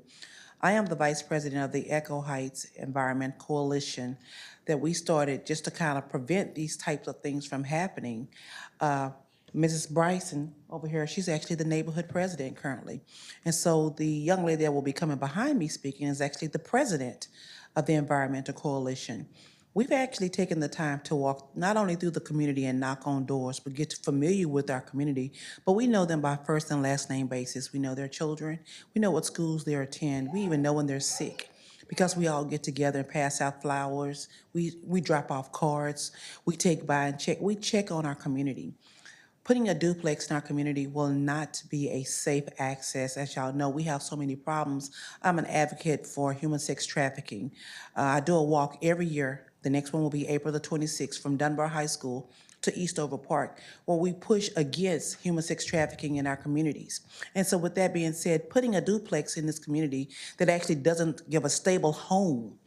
I am the vice president of the Echo Heights Environment Coalition that we started just to kind of prevent these types of things from happening. Mrs. Bryson over here, she's actually the neighborhood president currently. And so the young lady that will be coming behind me speaking is actually the president of the Environmental Coalition. We've actually taken the time to walk not only through the community and knock on doors, but get familiar with our community, but we know them by first and last name basis. We know their children. We know what schools they attend. We even know when they're sick, because we all get together and pass out flowers. We drop off cards. We take by and check. We check on our community. Putting a duplex in our community will not be a safe access. As y'all know, we have so many problems. I'm an advocate for human sex trafficking. I do a walk every year. The next one will be April the 26th from Dunbar High School to Eastover Park, where we push against human sex trafficking in our communities. And so with that being said, putting a duplex in this community that actually doesn't give a stable home,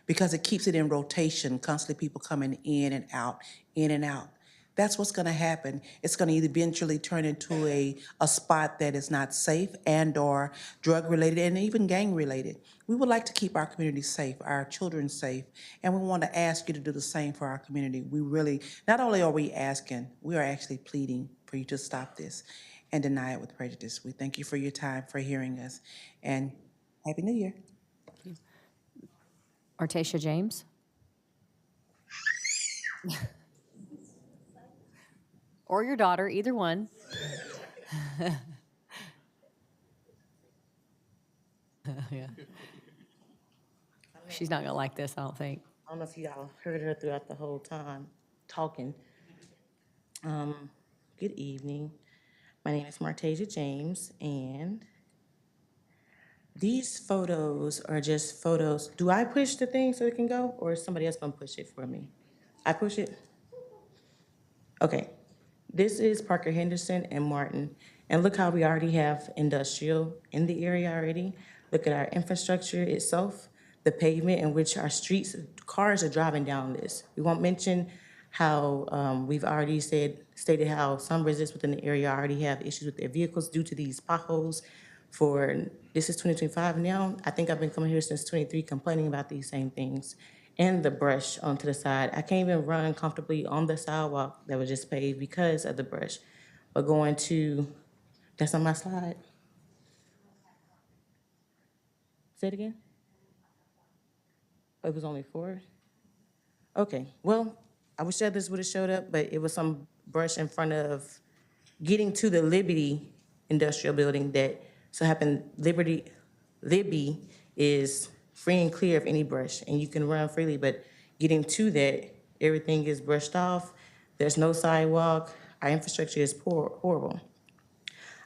because it keeps it in rotation, constantly people coming in and out, in and out. That's what's going to happen. It's going to eventually turn into a spot that is not safe and or drug-related and even gang-related. We would like to keep our community safe, our children safe, and we want to ask you to do the same for our community. We really, not only are we asking, we are actually pleading for you to stop this and deny it with prejudice. We thank you for your time, for hearing us, and Happy New Year. Martasha James. Or your daughter, either one. Yeah. She's not gonna like this, I don't think. don't know if y'all heard her throughout the whole time talking. Good evening. My name is Martasia James, and these photos are just photos. Do I push the thing so it can go, or is somebody else gonna push it for me? I push it? Okay. This is Parker Henderson and Martin. And look how we already have industrial in the area already. Look at our infrastructure itself, the pavement in which our streets, cars are driving down this. We won't mention how we've already stated how some residents within the area already have issues with their vehicles due to these potholes. This is 2025 now. I think I've been coming here since 23 complaining about these same things. And the brush onto the side. I can't even run comfortably on the sidewalk that was just paved because of the brush. But going to, that's on my slide. Say it again? It was only 4? Okay, well, I wish others would have showed up, but it was some brush in front of getting to the Liberty Industrial Building that so happened Libby is free and clear of any brush, and you can run freely, but getting to that, everything is brushed off. There's no sidewalk. Our infrastructure is horrible.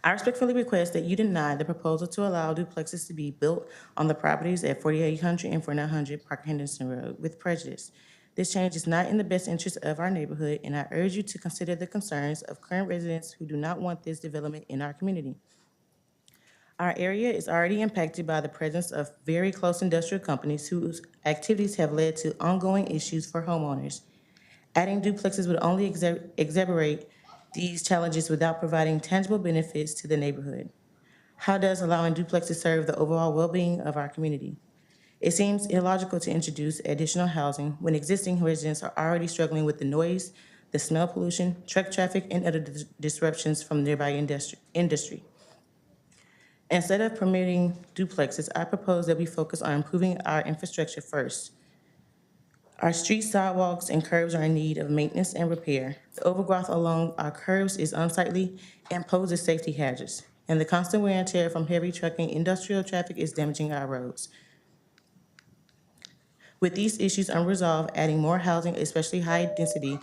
I respectfully request that you deny the proposal to allow duplexes to be built on the properties at 4800 and 4900 Parker Henderson Road with prejudice. This change is not in the best interest of our neighborhood, and I urge you to consider the concerns of current residents who do not want this development in our community. Our area is already impacted by the presence of very close industrial companies whose activities have led to ongoing issues for homeowners. Adding duplexes would only exacerbate these challenges without providing tangible benefits to the neighborhood. How does allowing duplexes serve the overall well-being of our community? It seems illogical to introduce additional housing when existing residents are already struggling with the noise, the smell pollution, truck traffic, and other disruptions from nearby industry. Instead of permitting duplexes, I propose that we focus on improving our infrastructure first. Our street sidewalks and curbs are in need of maintenance and repair. The overgrowth along our curbs is unsightly and poses safety hazards. And the constant wear and tear from heavy trucking industrial traffic is damaging our roads. With these issues unresolved, adding more housing, especially high-density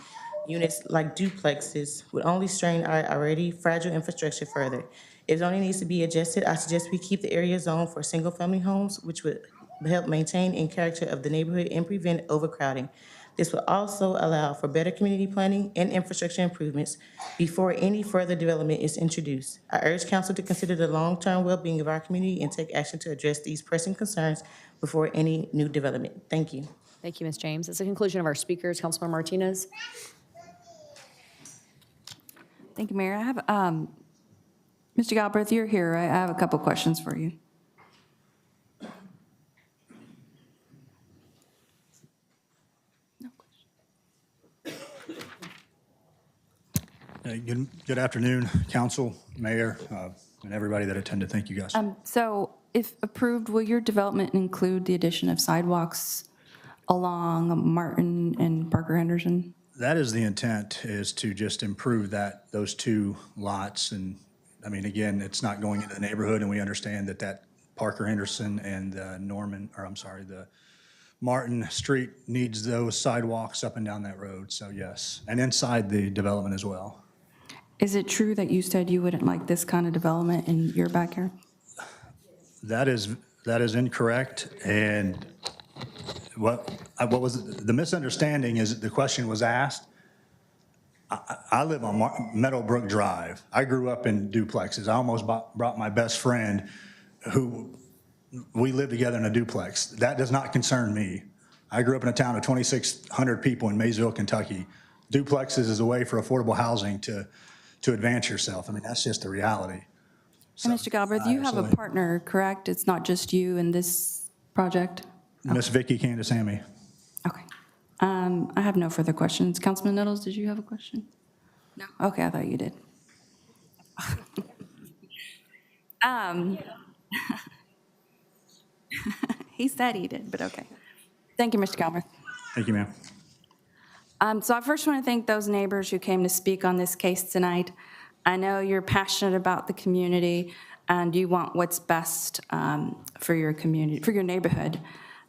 units like duplexes, would only strain our already fragile infrastructure further. If zoning needs to be adjusted, I suggest we keep the area zoned for single-family homes, which would help maintain in character of the neighborhood and prevent overcrowding. This will also allow for better community planning and infrastructure improvements before any further development is introduced. I urge council to consider the long-term well-being of our community and take action to address these pressing concerns before any new development. Thank you. Thank you, Ms. James. That's the conclusion of our speakers. Councilman Martinez. Thank you, Mayor. I have, Mr. Galbraith, you're here. I have a couple questions for you. Good afternoon, council, mayor, and everybody that attended. Thank you, guys. So if approved, will your development include the addition of sidewalks along Martin and Parker Henderson? That is the intent, is to just improve those two lots. And I mean, again, it's not going into the neighborhood, and we understand that Parker Henderson and the Martin Street needs those sidewalks up and down that road. So yes, and inside the development as well. Is it true that you said you wouldn't like this kind of development in your backyard? That is incorrect. And what was the misunderstanding is the question was asked. I live on Meadowbrook Drive. I grew up in duplexes. I almost brought my best friend who we live together in a duplex. That does not concern me. I grew up in a town of 2,600 people in Maysville, Kentucky. Duplexes is a way for affordable housing to advance yourself. I mean, that's just the reality. So, and Mr. Galbraith, you have a partner, correct? It's not just you in this project? Miss Vicki Candace Hammy. Okay. I have no further questions. Councilman Nettles, did you have a question? No. Okay, I thought you did. He said he did, but okay. Thank you, Mr. Galbraith. Thank you, ma'am. So I first want to thank those neighbors who came to speak on this case tonight. I know you're passionate about the community and you want what's best for your community, for your neighborhood.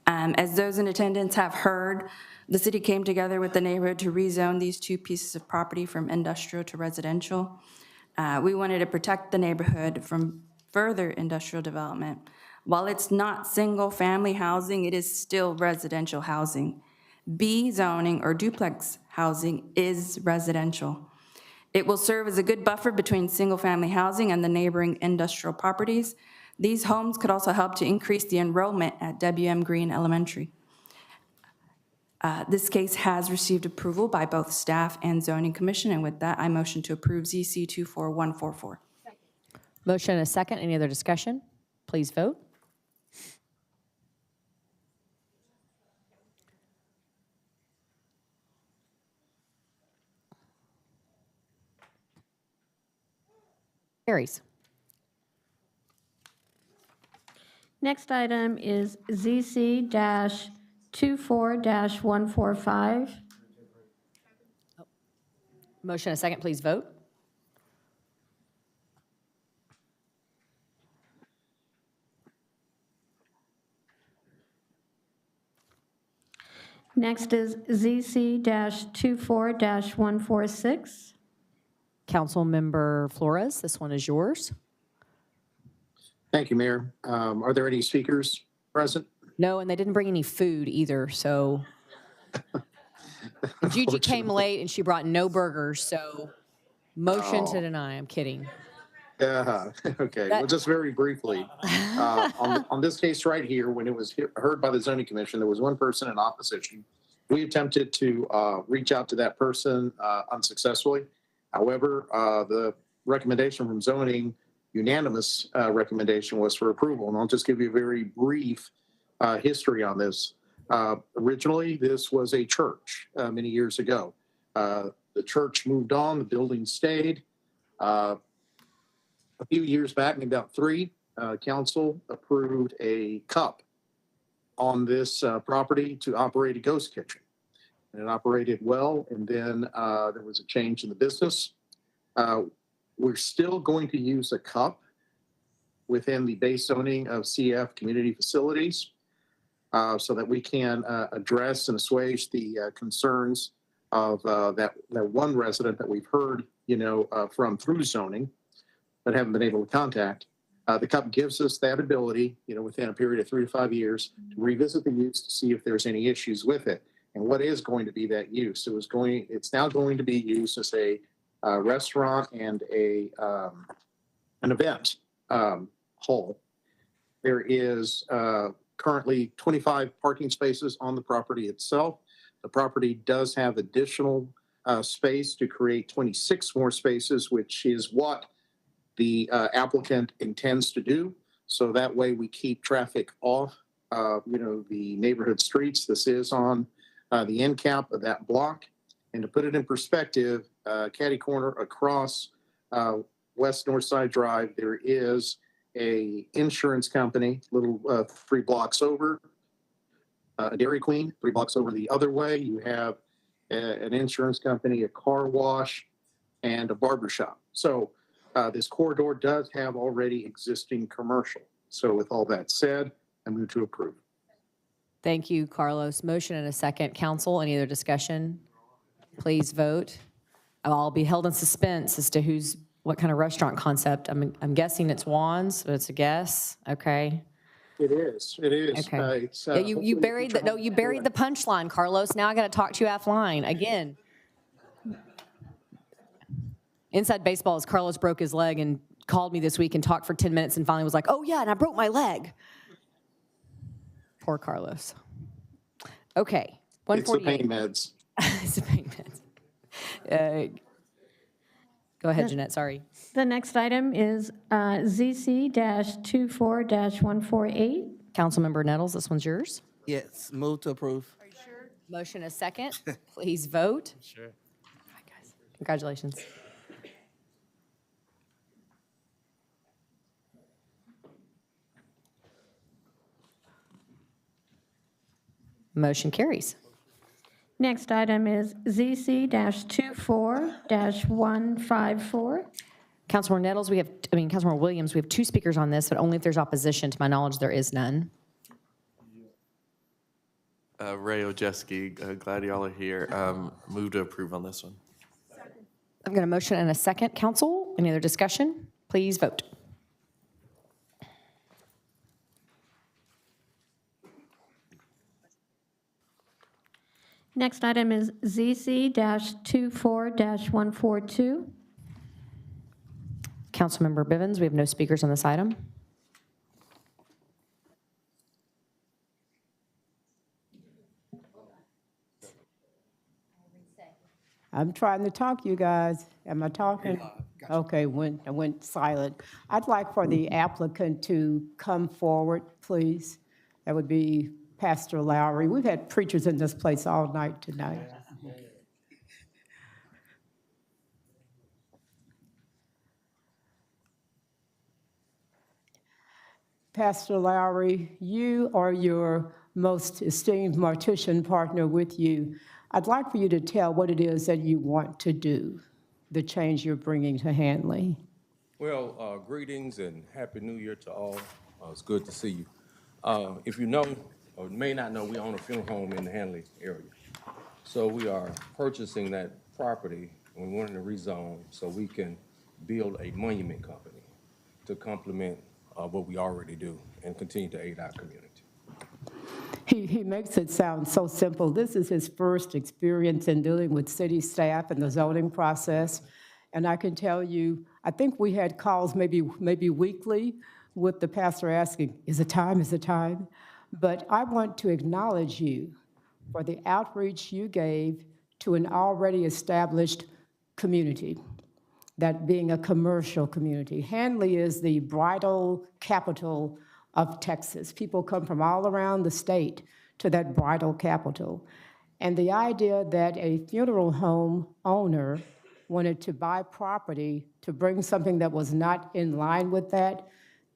As those in attendance have heard, the city came together with the neighborhood to rezone these two pieces of property from industrial to residential. We wanted to protect the neighborhood from further industrial development. While it's not single-family housing, it is still residential housing. B zoning or duplex housing is residential. It will serve as a good buffer between single-family housing and the neighboring industrial properties. These homes could also help to increase the enrollment at WM Green Elementary. This case has received approval by both staff and zoning commission, and with that, I motion to approve ZC 24144. Motion and a second. Any other discussion? Please vote. Carries. Next item is ZC-24-145. Motion and a second. Please vote. Next is ZC-24-146. Councilmember Flores, this one is yours. Thank you, Mayor. Are there any speakers present? No, and they didn't bring any food either, so. Gigi came late and she brought no burgers, so motion to deny. I'm kidding. Okay, well, just very briefly, on this case right here, when it was heard by the zoning commission, there was one person in opposition. We attempted to reach out to that person unsuccessfully. However, the recommendation from zoning, unanimous recommendation, was for approval. And I'll just give you a very brief history on this. Originally, this was a church many years ago. The church moved on, the building stayed. A few years back, maybe about 3, council approved a cup on this property to operate a ghost kitchen. And it operated well, and then there was a change in the business. We're still going to use a cup within the base zoning of CF community facilities so that we can address and assuage the concerns of that one resident that we've heard, from through zoning, but haven't been able to contact. The cup gives us that ability, within a period of 3 to 5 years, to revisit the use to see if there's any issues with it. And what is going to be that use? It's now going to be used as a restaurant and an event hall. There is currently 25 parking spaces on the property itself. The property does have additional space to create 26 more spaces, which is what the applicant intends to do. So that way we keep traffic off, the neighborhood streets. This is on the end cap of that block. And to put it in perspective, catty corner across West Northside Drive, there is a insurance company, little 3 blocks over, a Dairy Queen. 3 blocks over the other way, you have an insurance company, a car wash, and a barbershop. So this corridor does have already existing commercial. So with all that said, I move to approve. Thank you, Carlos. Motion and a second. Council, any other discussion? Please vote. I'll be held in suspense as to what kind of restaurant concept. I'm guessing it's Juan's, but it's a guess. Okay. It is. Okay. Yeah, you buried the punchline, Carlos. Now I got to talk to you offline again. Inside baseball is Carlos broke his leg and called me this week and talked for 10 minutes and finally was like, oh yeah, and I broke my leg. Poor Carlos. Okay. It's the pain meds. It's the pain meds. Go ahead, Jeanette, sorry. The next item is ZC-24-148. Councilmember Nettles, this one's yours. Yes, move to approve. Are you sure? Motion a second. Please vote. Sure. All right, guys. Congratulations. Motion carries. Next item is ZC-24-154. Councilmember Nettles, Councilmember Williams, we have 2 speakers on this, but only if there's opposition. To my knowledge, there is none. Ray Ojeski, glad y'all are here. Move to approve on this one. I've got a motion and a second. Council, any other discussion? Please vote. Next item is ZC-24-142. Councilmember Bivens, we have no speakers on this item. I'm trying to talk, you guys. Am I talking? Okay, I went silent. I'd like for the applicant to come forward, please. That would be Pastor Lowry. We've had preachers in this place all night tonight. Pastor Lowry, you or your most esteemed mortician partner with you, I'd like for you to tell what it is that you want to do, the change you're bringing to Hanley. Well, greetings and Happy New Year to all. It's good to see you. If you know or may not know, we own a funeral home in the Hanley area. So we are purchasing that property and we wanted to rezone so we can build a monument company to complement what we already do and continue to aid our community. He makes it sound so simple. This is his first experience in dealing with city staff and the zoning process. And I can tell you, I think we had calls maybe weekly with the pastor asking, is it time, is it time? But I want to acknowledge you for the outreach you gave to an already established community, that being a commercial community. Hanley is the bridal capital of Texas. People come from all around the state to that bridal capital. And the idea that a funeral home owner wanted to buy property to bring something that was not in line with that,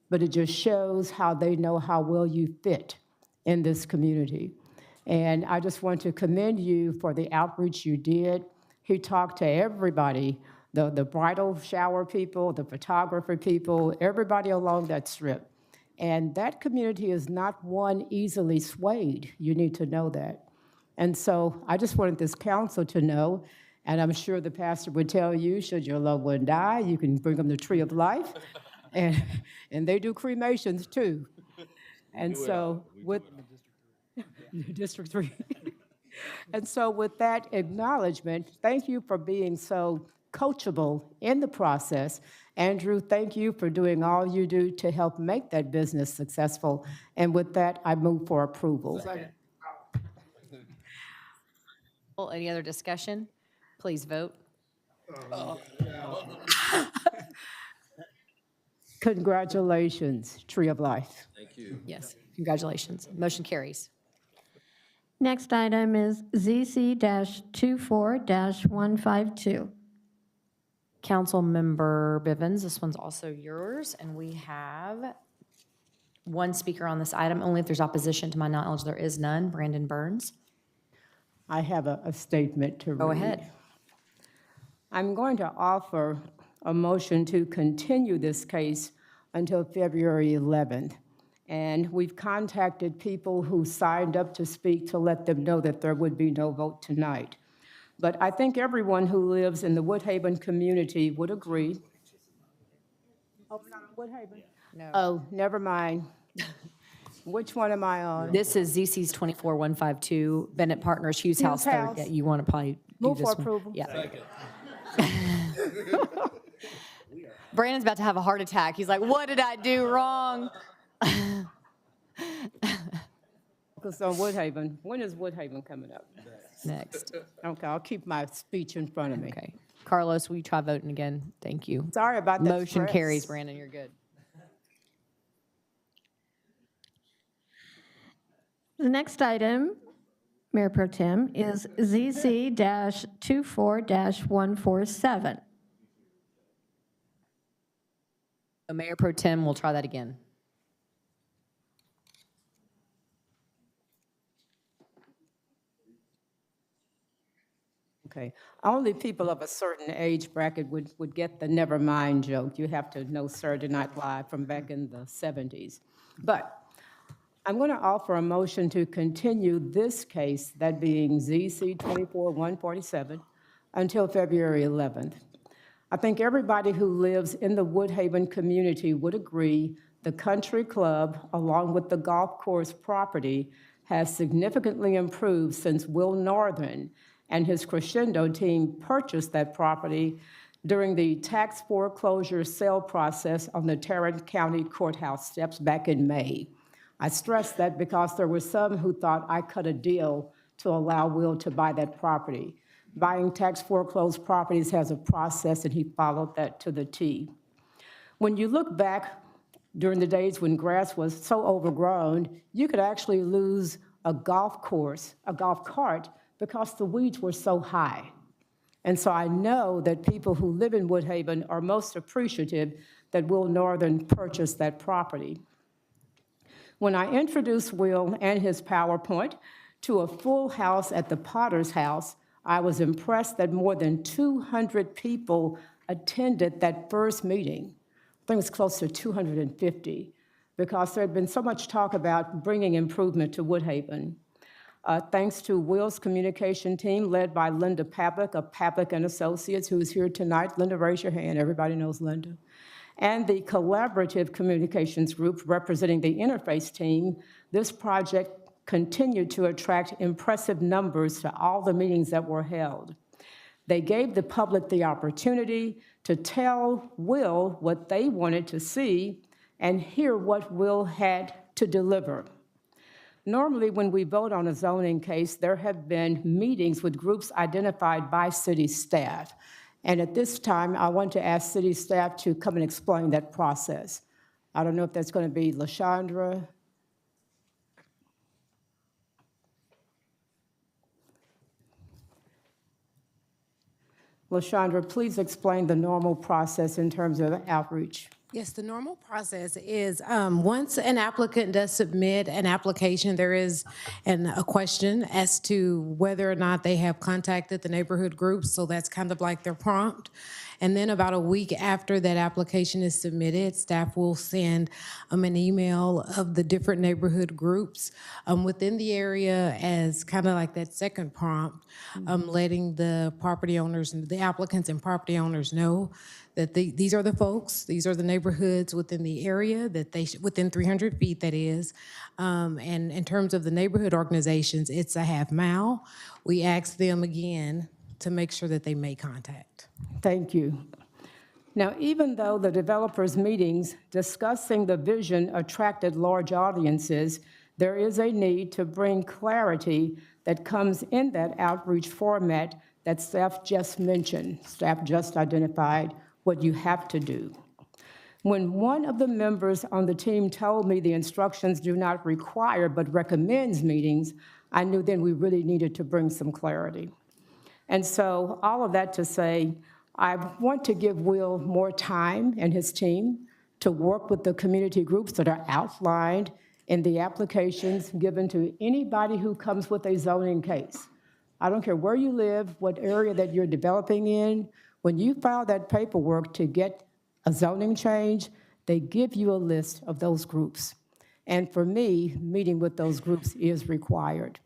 but it just shows how they know how well you fit in this community. And I just want to commend you for the outreach you did. He talked to everybody, the bridal shower people, the photographer people, everybody along that strip. And that community is not one easily swayed. You need to know that. And so I just wanted this council to know, and I'm sure the pastor would tell you, should your loved one die, you can bring them the tree of life. And they do cremations too. And so with District 3. And so with that acknowledgement, thank you for being so coachable in the process. Andrew, thank you for doing all you do to help make that business successful. And with that, I move for approval. Any other discussion? Please vote. Congratulations, Tree of Life. Thank you. Yes, congratulations. Motion carries. Next item is ZC-24-152. Councilmember Bivens, this one's also yours, and we have one speaker on this item. Only if there's opposition. To my knowledge, there is none. Brandon Burns. I have a statement to read. Go ahead. I'm going to offer a motion to continue this case until February 11th. And we've contacted people who signed up to speak to let them know that there would be no vote tonight. But I think everyone who lives in the Woodhaven community would agree. Oh, not Woodhaven? No. Oh, never mind. Which one am I on? This is ZC's 24-152, Bennett Partners, Hughes House Third. House. Yeah, you want to probably do Move this for one. approval. Yeah. Brandon's about to have a heart attack. He's like, what did I do wrong? Focus on Woodhaven. When is Woodhaven coming up? Next. Okay, I'll keep my speech in front of me. Okay. Carlos, will you try voting again? Thank you. Sorry about that. Motion stress. carries, Brandon. You're good. The next item, Mayor Pro Tem, is ZC-24-147. Mayor Pro Tem, we'll try that again. Okay, only people of a certain age bracket would get the never mind joke. You have to know Saturday Night Live from back in the 70s. But I'm going to offer a motion to continue this case, that being ZC 24-147, until February 11th. I think everybody who lives in the Woodhaven community would agree the country club, along with the golf course property, has significantly improved since Will Northern and his Crescendo team purchased that property during the tax foreclosure sale process on the Tarrant County Courthouse steps back in May. I stress that because there were some who thought I cut a deal to allow Will to buy that property. Buying tax foreclosed properties has a process, and he followed that to the T. When you look back during the days when grass was so overgrown, you could actually lose a golf cart, because the weeds were so high. And so I know that people who live in Woodhaven are most appreciative that Will Northern purchased that property. When I introduced Will and his PowerPoint to a full house at the Potter's House, I was impressed that more than 200 people attended that first meeting. I think it was close to 250, because there had been so much talk about bringing improvement to Woodhaven. Thanks to Will's communication team led by Linda Pavlik of Pavlik and Associates, who is here tonight. Linda, raise your hand. Everybody knows Linda. And the collaborative communications group representing the interface team, this project continued to attract impressive numbers to all the meetings that were held. They gave the public the opportunity to tell Will what they wanted to see and hear what Will had to deliver. Normally, when we vote on a zoning case, there have been meetings with groups identified by city staff. And at this time, I want to ask city staff to come and explain that process. I don't know if that's going to be LaShondra. LaShondra, please explain the normal process in terms of outreach. Yes, the normal process is once an applicant does submit an application, there is a question as to whether or not they have contacted the neighborhood groups. So that's kind of like their prompt. And then about a week after that application is submitted, staff will send an email of the different neighborhood groups within the area as kind of like that second prompt, letting the property owners, the applicants and property owners know that these are the folks, these are the neighborhoods within the area that within 300 feet, that is. And in terms of the neighborhood organizations, it's a half mile. We ask them again to make sure that they make contact. Thank you. Now, even though the developers' meetings discussing the vision attracted large audiences, there is a need to bring clarity that comes in that outreach format that staff just mentioned. Staff just identified what you have to do. When one of the members on the team told me the instructions do not require but recommends meetings, I knew then we really needed to bring some clarity. And so all of that to say, I want to give Will more time and his team to work with the community groups that are outlined in the applications given to anybody who comes with a zoning case. I don't care where you live, what area that you're developing in. When you file that paperwork to get a zoning change, they give you a list of those groups. And for me, meeting with those groups is required.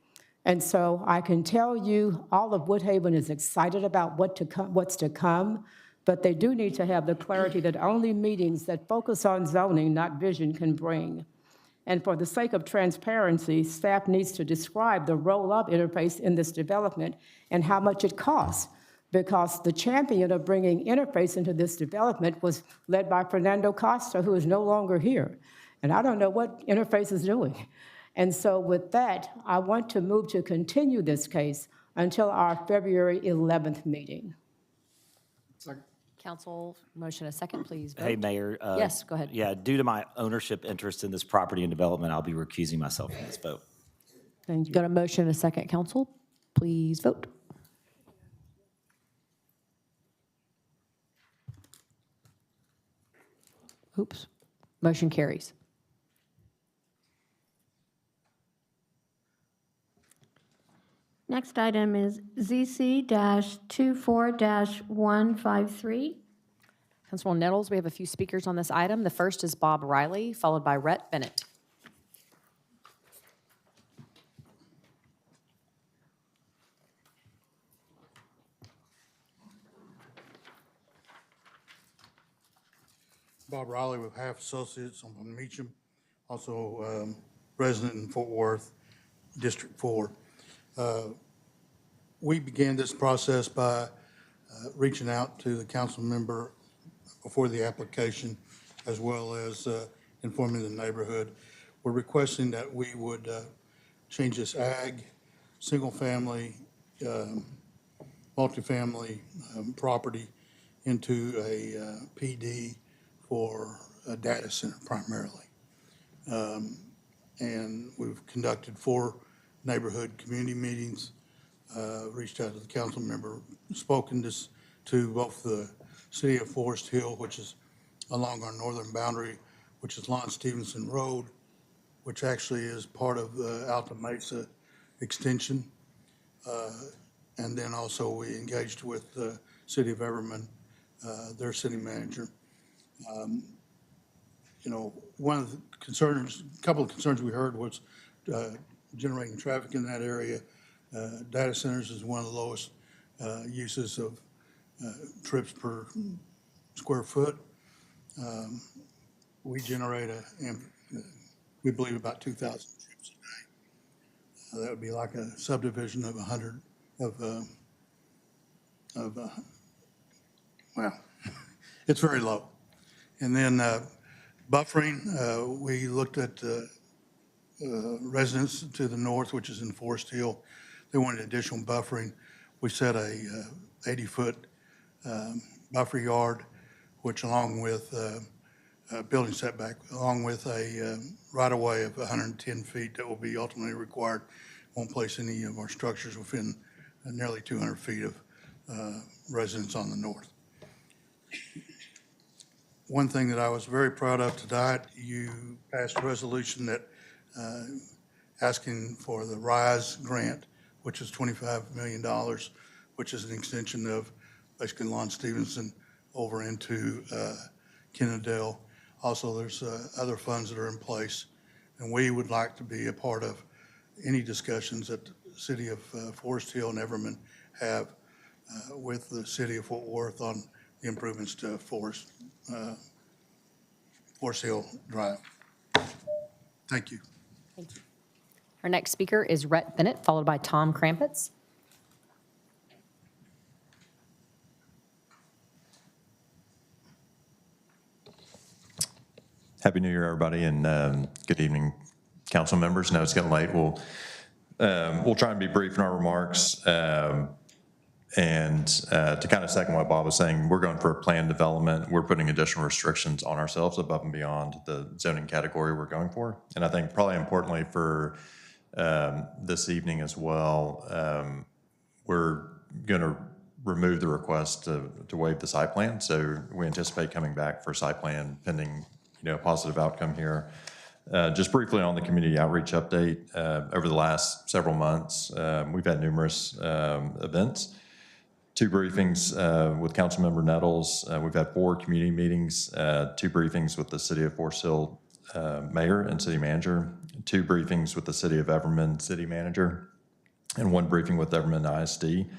And so I can tell you all of Woodhaven is excited about what's to come, but they do need to have the clarity that only meetings that focus on zoning, not vision, can bring. And for the sake of transparency, staff needs to describe the roll-up interface in this development and how much it costs, because the champion of bringing interface into this development was led by Fernando Costa, who is no longer here. And I don't know what interface is doing. And so with that, I want to move to continue this case until our February 11th meeting. Council, motion a second, please vote. Hey, Mayor. Yes, go ahead. Yeah, due to my ownership interest in this property and development, I'll be recusing myself from this vote. Thank you. Got a motion and a second, council. Please vote. Oops. Motion carries. Next item is ZC-24-153. Councilwoman Nettles, we have a few speakers on this item. The first is Bob Riley, followed by Rhett Bennett. Bob Riley with Half Associates. I'm from Meacham, also resident in Fort Worth, District 4. We began this process by reaching out to the council member before the application, as well as informing the neighborhood. We're requesting that we would change this ag, single-family, multifamily property into a PD for a data center primarily. And we've conducted 4 neighborhood community meetings, reached out to the council member, spoken to both the city of Forest Hill, which is along our northern boundary, which is Lon Stevenson Road, which actually is part of the Alta Mesa extension. And then also we engaged with the city of Everman, their city manager. You know, one of the concerns, a couple of concerns we heard was generating traffic in that area. Data centers is one of the lowest uses of trips per square foot. We generate we believe about 2,000 trips a day. That would be like a subdivision of 100 well, it's very low. And then buffering, we looked at residents to the north, which is in Forest Hill. They wanted additional buffering. We set a 80-foot buffer yard, which along with building setback, along with a right-of-way of 110 feet that will be ultimately required, won't place any of our structures within nearly 200 feet of residents on the north. One thing that I was very proud of tonight, you passed a resolution that asking for the RISE grant, which is $25 million, which is an extension of basically Lon Stevenson over into Kennedale. Also, there's other funds that are in place, and we would like to be a part of any discussions that the city of Forest Hill and Everman have with the city of Fort Worth on the improvements to Forest Hill Drive. Thank you. Thank you. Our next speaker is Rhett Bennett, followed by Tom Krampitz. Happy New Year, everybody, and good evening, council members. I know it's getting late. We'll try and be brief in our remarks. And to kind of second what Bob was saying, we're going for a planned development. We're putting additional restrictions on ourselves above and beyond the zoning category we're going for. And I think probably importantly for this evening as well, we're going to remove the request to waive the site plan. So we anticipate coming back for site plan pending, a positive outcome here. Just briefly on the community outreach update, over the last several months, we've had numerous events. 2 briefings with Councilmember Nettles. We've had 4 community meetings, 2 briefings with the City of Forest Hill Mayor and City Manager, 2 briefings with the City of Everman City Manager, and 1 briefing with Everman ISD.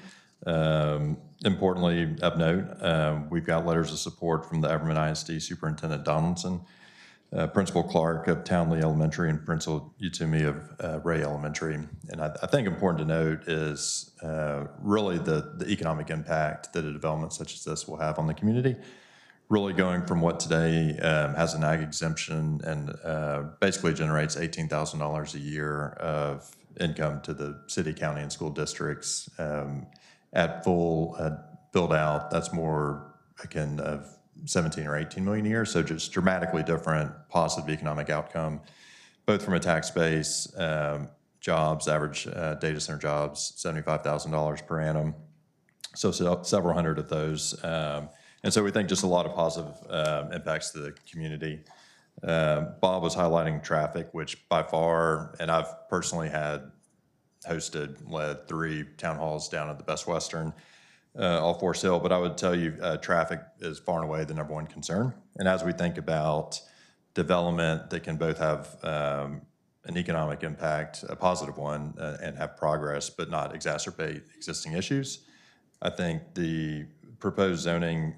Importantly, of note, we've got letters of support from the Everman ISD Superintendent Donaldson, Principal Clark of Townley Elementary, and Principal Utumi of Ray Elementary. And I think important to note is really the economic impact that a development such as this will have on the community. Really going from what today has an ag exemption and basically generates $18,000 a year of income to the city, county, and school districts. At full build out, that's more akin of 17 or 18 million a year. So just dramatically different positive economic outcome, both from a tax base, jobs, average data center jobs, $75,000 per annum. So several hundred of those. And so we think just a lot of positive impacts to the community. Bob was highlighting traffic, which by far, and I've personally led 3 town halls down at the Best Western, off Forest Hill, but I would tell you traffic is far and away the #1 concern. And as we think about development that can both have an economic impact, a positive one, and have progress, but not exacerbate existing issues, I think the proposed zoning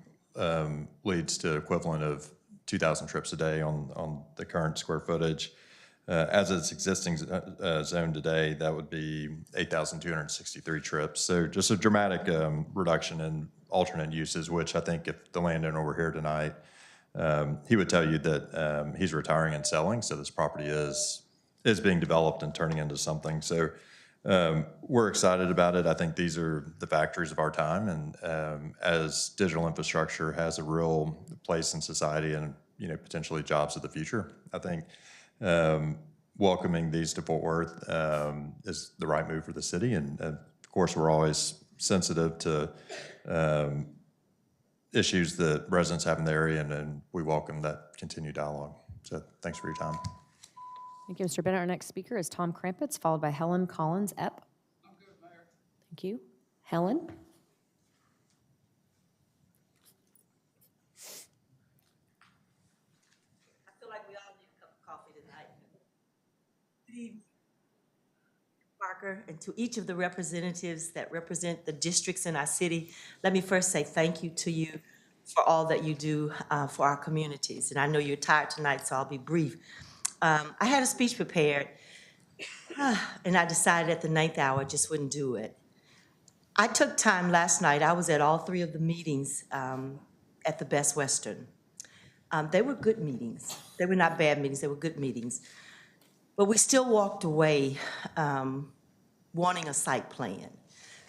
leads to equivalent of 2,000 trips a day on the current square footage. As its existing zone today, that would be 8,263 trips. So just a dramatic reduction in alternate uses, which I think if the landowner were here tonight, he would tell you that he's retiring and selling, so this property is being developed and turning into something. So we're excited about it. I think these are the factories of our time, and as digital infrastructure has a real place in society and potentially jobs of the future, I think welcoming these to Fort Worth is the right move for the city. And of course, we're always sensitive to issues that residents have in the area, and we welcome that continued dialogue. So thanks for your time. Thank you, Mr. Bennett. Our next speaker is Tom Krampitz, followed by Helen Collins Epp. I'm good, Mayor. Thank you. Helen? I feel like we all need a cup of coffee tonight. Good evening, Parker, and to each of the representatives that represent the districts in our city, let me first say thank you to you for all that you do for our communities. And I know you're tired tonight, so I'll be brief. I had a speech prepared, and I decided at the 9th hour I just wouldn't do it. I took time last night. I was at all 3 of the meetings at the Best Western. They were good meetings. They were not bad meetings. They were good meetings. But we still walked away wanting a site plan.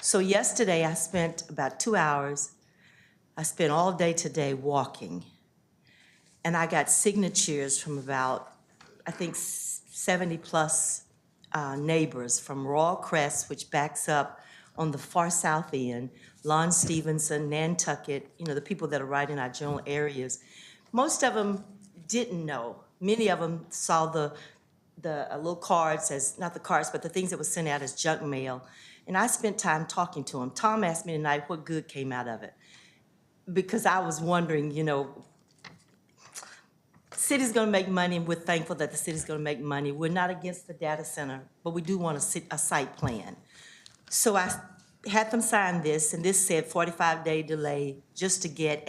So yesterday I spent about 2 hours. I spent all day today walking. And I got signatures from about, I think, 70 plus neighbors from Royal Crest, which backs up on the far south end, Lon Stevenson, Nantucket, the people that are right in our general areas. Most of them didn't know. Many of them saw the little cards as, not the cards, but the things that were sent out as junk mail. And I spent time talking to them. Tom asked me tonight what good came out of it. Because I was wondering, city's gonna make money, and we're thankful that the city's gonna make money. We're not against the data center, but we do want a site plan. So I had them sign this, and this said 45-day delay just to get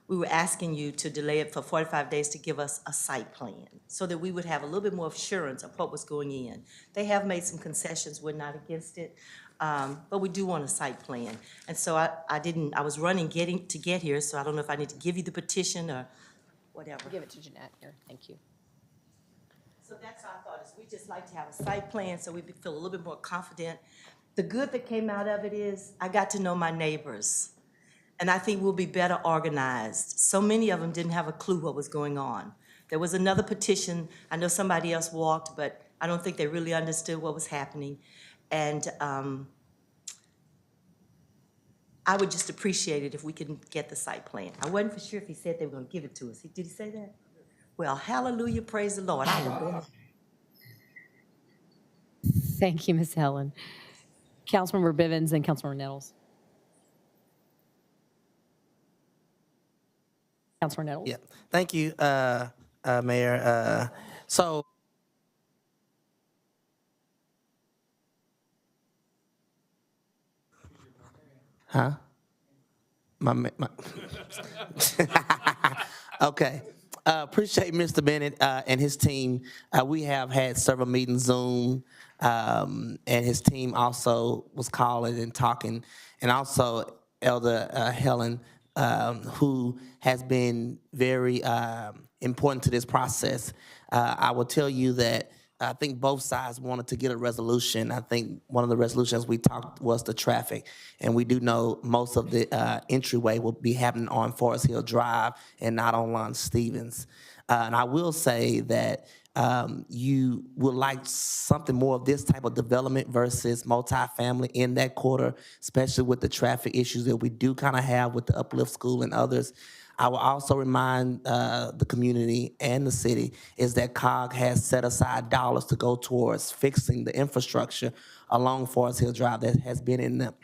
we were asking you to delay it for 45 days to give us a site plan so that we would have a little bit more assurance of what was going in. They have made some concessions, we're not against it, but we do want a site plan. And so I was running to get here, so I don't know if I need to give you the petition or whatever. I'll give it to Jeanette here. Thank you. So that's our thought, is we just like to have a site plan so we feel a little bit more confident. The good that came out of it is I got to know my neighbors, and I think we'll be better organized. So many of them didn't have a clue what was going on. There was another petition. I know somebody else walked, but I don't think they really understood what was happening. And I would just appreciate it if we could get the site plan. I wasn't for sure if he said they were going to give it to us. Did he say that? Well, hallelujah, praise the Lord. I will go. Thank you, Ms. Helen. Councilmember Bivens and Councilmember Nettles. Councilmember Nettles. Yeah, thank you, Mayor. So. Huh? Okay. Appreciate Mr. Bennett and his team. We have had several meetings Zoom, and his team also was calling and talking, and also Elder Helen, who has been very important to this process. I will tell you that I think both sides wanted to get a resolution. I think one of the resolutions we talked was the traffic. And we do know most of the entryway will be happening on Forest Hill Drive and not on Lon Stevens. And I will say that you would like something more of this type of development versus multifamily in that quarter, especially with the traffic issues that we do kind of have with the Uplift School and others. I will also remind the community and the city is that COG has set aside dollars to go towards fixing the infrastructure along Forest Hill Drive that has been in the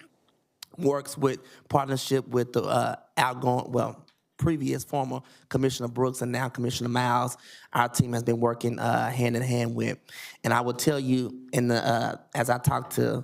works with partnership with the previous former Commissioner Brooks and now Commissioner Miles. Our team has been working hand in hand with. And I will tell you, as I talked to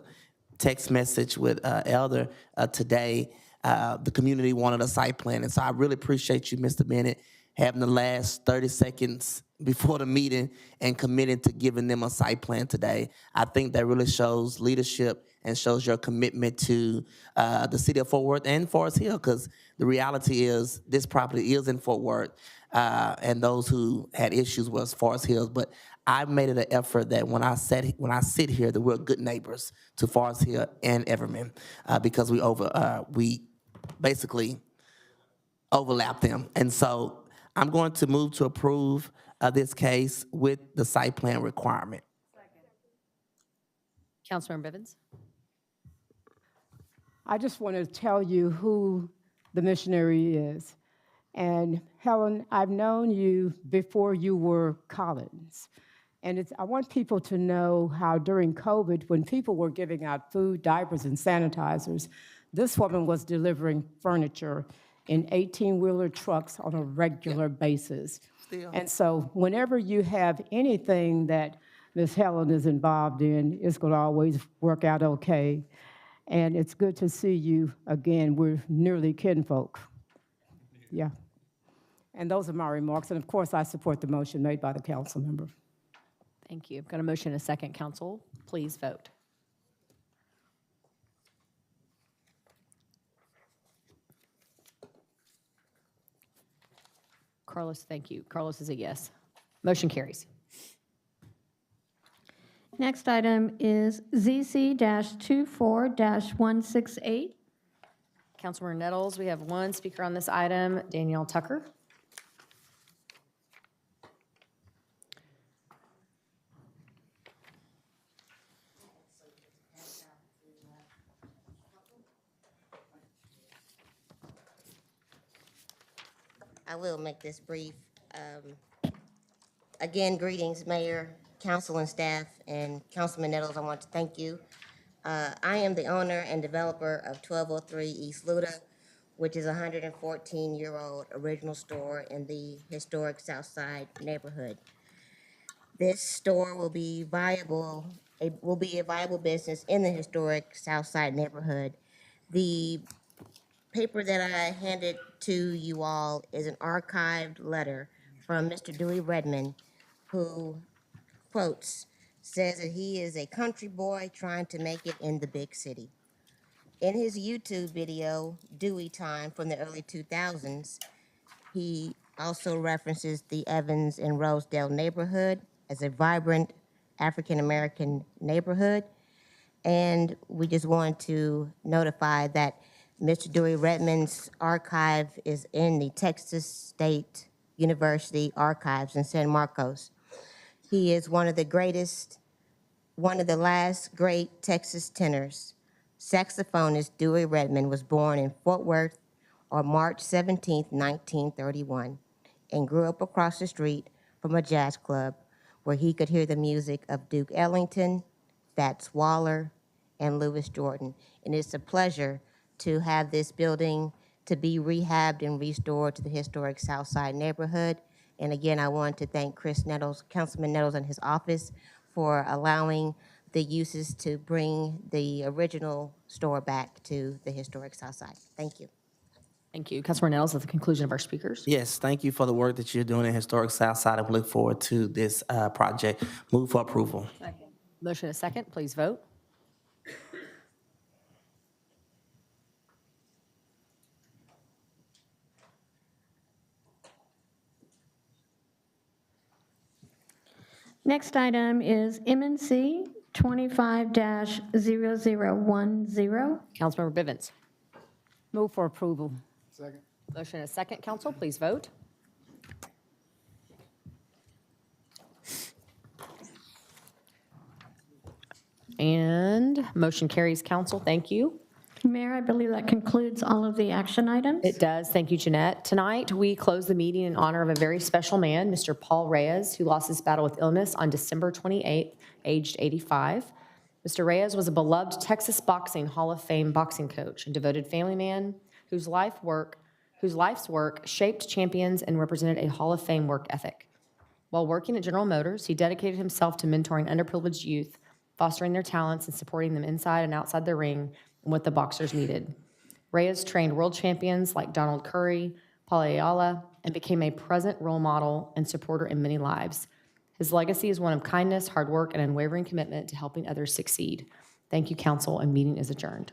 text message with Elder today, the community wanted a site plan. And so I really appreciate you, Mr. Bennett, having the last 30 seconds before the meeting and committing to giving them a site plan today. I think that really shows leadership and shows your commitment to the city of Fort Worth and Forest Hill, because the reality is this property is in Fort Worth, and those who had issues was Forest Hills. But I made it an effort that when I sit here, that we're good neighbors to Forest Hill and Everman, because we basically overlap them. And so I'm going to move to approve this case with the site plan requirement. Councilmember Bivens. I just want to tell you who the missionary is. And Helen, I've known you before you were Collins. And I want people to know how during COVID, when people were giving out food, diapers, and sanitizers, this woman was delivering furniture in 18-wheeler trucks on a regular basis. Still. And so whenever you have anything that Ms. Helen is involved in, it's going to always work out okay. And it's good to see you again. We're nearly kinfolk. Yeah. And those are my remarks. And of course, I support the motion made by the council member. Thank you. I've got a motion and a second. Council, please vote. Carlos, thank you. Carlos is a yes. Motion carries. Next item is ZC-24-168. Councilmember Nettles, we have one speaker on this item, Danielle Tucker. I will make this brief. Again, greetings, Mayor, council and staff, and Councilman Nettles, I want to thank you. I am the owner and developer of 1203 East Luda, which is a 114-year-old original store in the historic South Side neighborhood. This store will be a viable business in the historic South Side neighborhood. The paper that I handed to you all is an archived letter from Mr. Dewey Redmond, who quotes, says that he is a country boy trying to make it in the big city. In his YouTube video, Dewey Time from the early 2000s, he also references the Evans and Rosedale neighborhood as a vibrant African-American neighborhood. And we just want to notify that Mr. Dewey Redmond's archive is in the Texas State University Archives in San Marcos. He is one of the last great Texas tenors. Saxophonist Dewey Redmond was born in Fort Worth on March 17, 1931, and grew up across the street from a jazz club where he could hear the music of Duke Ellington, Fats Waller, and Louis Jordan. And it's a pleasure to have this building to be rehabbed and restored to the historic South Side neighborhood. And again, I want to thank Chris Nettles, Councilman Nettles and his office for allowing the uses to bring the original store back to the historic South Side. Thank you. Thank you. Councilmember Nettles, at the conclusion of our speakers. Yes, thank you for the work that you're doing in historic South Side, and we look forward to this project. Move for approval. Motion and a second. Please vote. Next item is MNC 25-0010. Councilmember Bivens. Move for approval. Second. Motion and a second. Council, please vote. And motion carries. Council, thank you. Mayor, I believe that concludes all of the action items. It does. Thank you, Jeanette. Tonight, we close the meeting in honor of a very special man, Mr. Paul Reyes, who lost his battle with illness on December 28th, aged 85. Mr. Reyes was a beloved Texas Boxing Hall of Fame boxing coach and devoted family man whose life's work shaped champions and represented a Hall of Fame work ethic. While working at General Motors, he dedicated himself to mentoring underprivileged youth, fostering their talents and supporting them inside and outside the ring and what the boxers needed. Reyes trained world champions like Donald Curry, Paul Ayala, and became a present role model and supporter in many lives. His legacy is one of kindness, hard work, and unwavering commitment to helping others succeed. Thank you, council, and meeting is adjourned.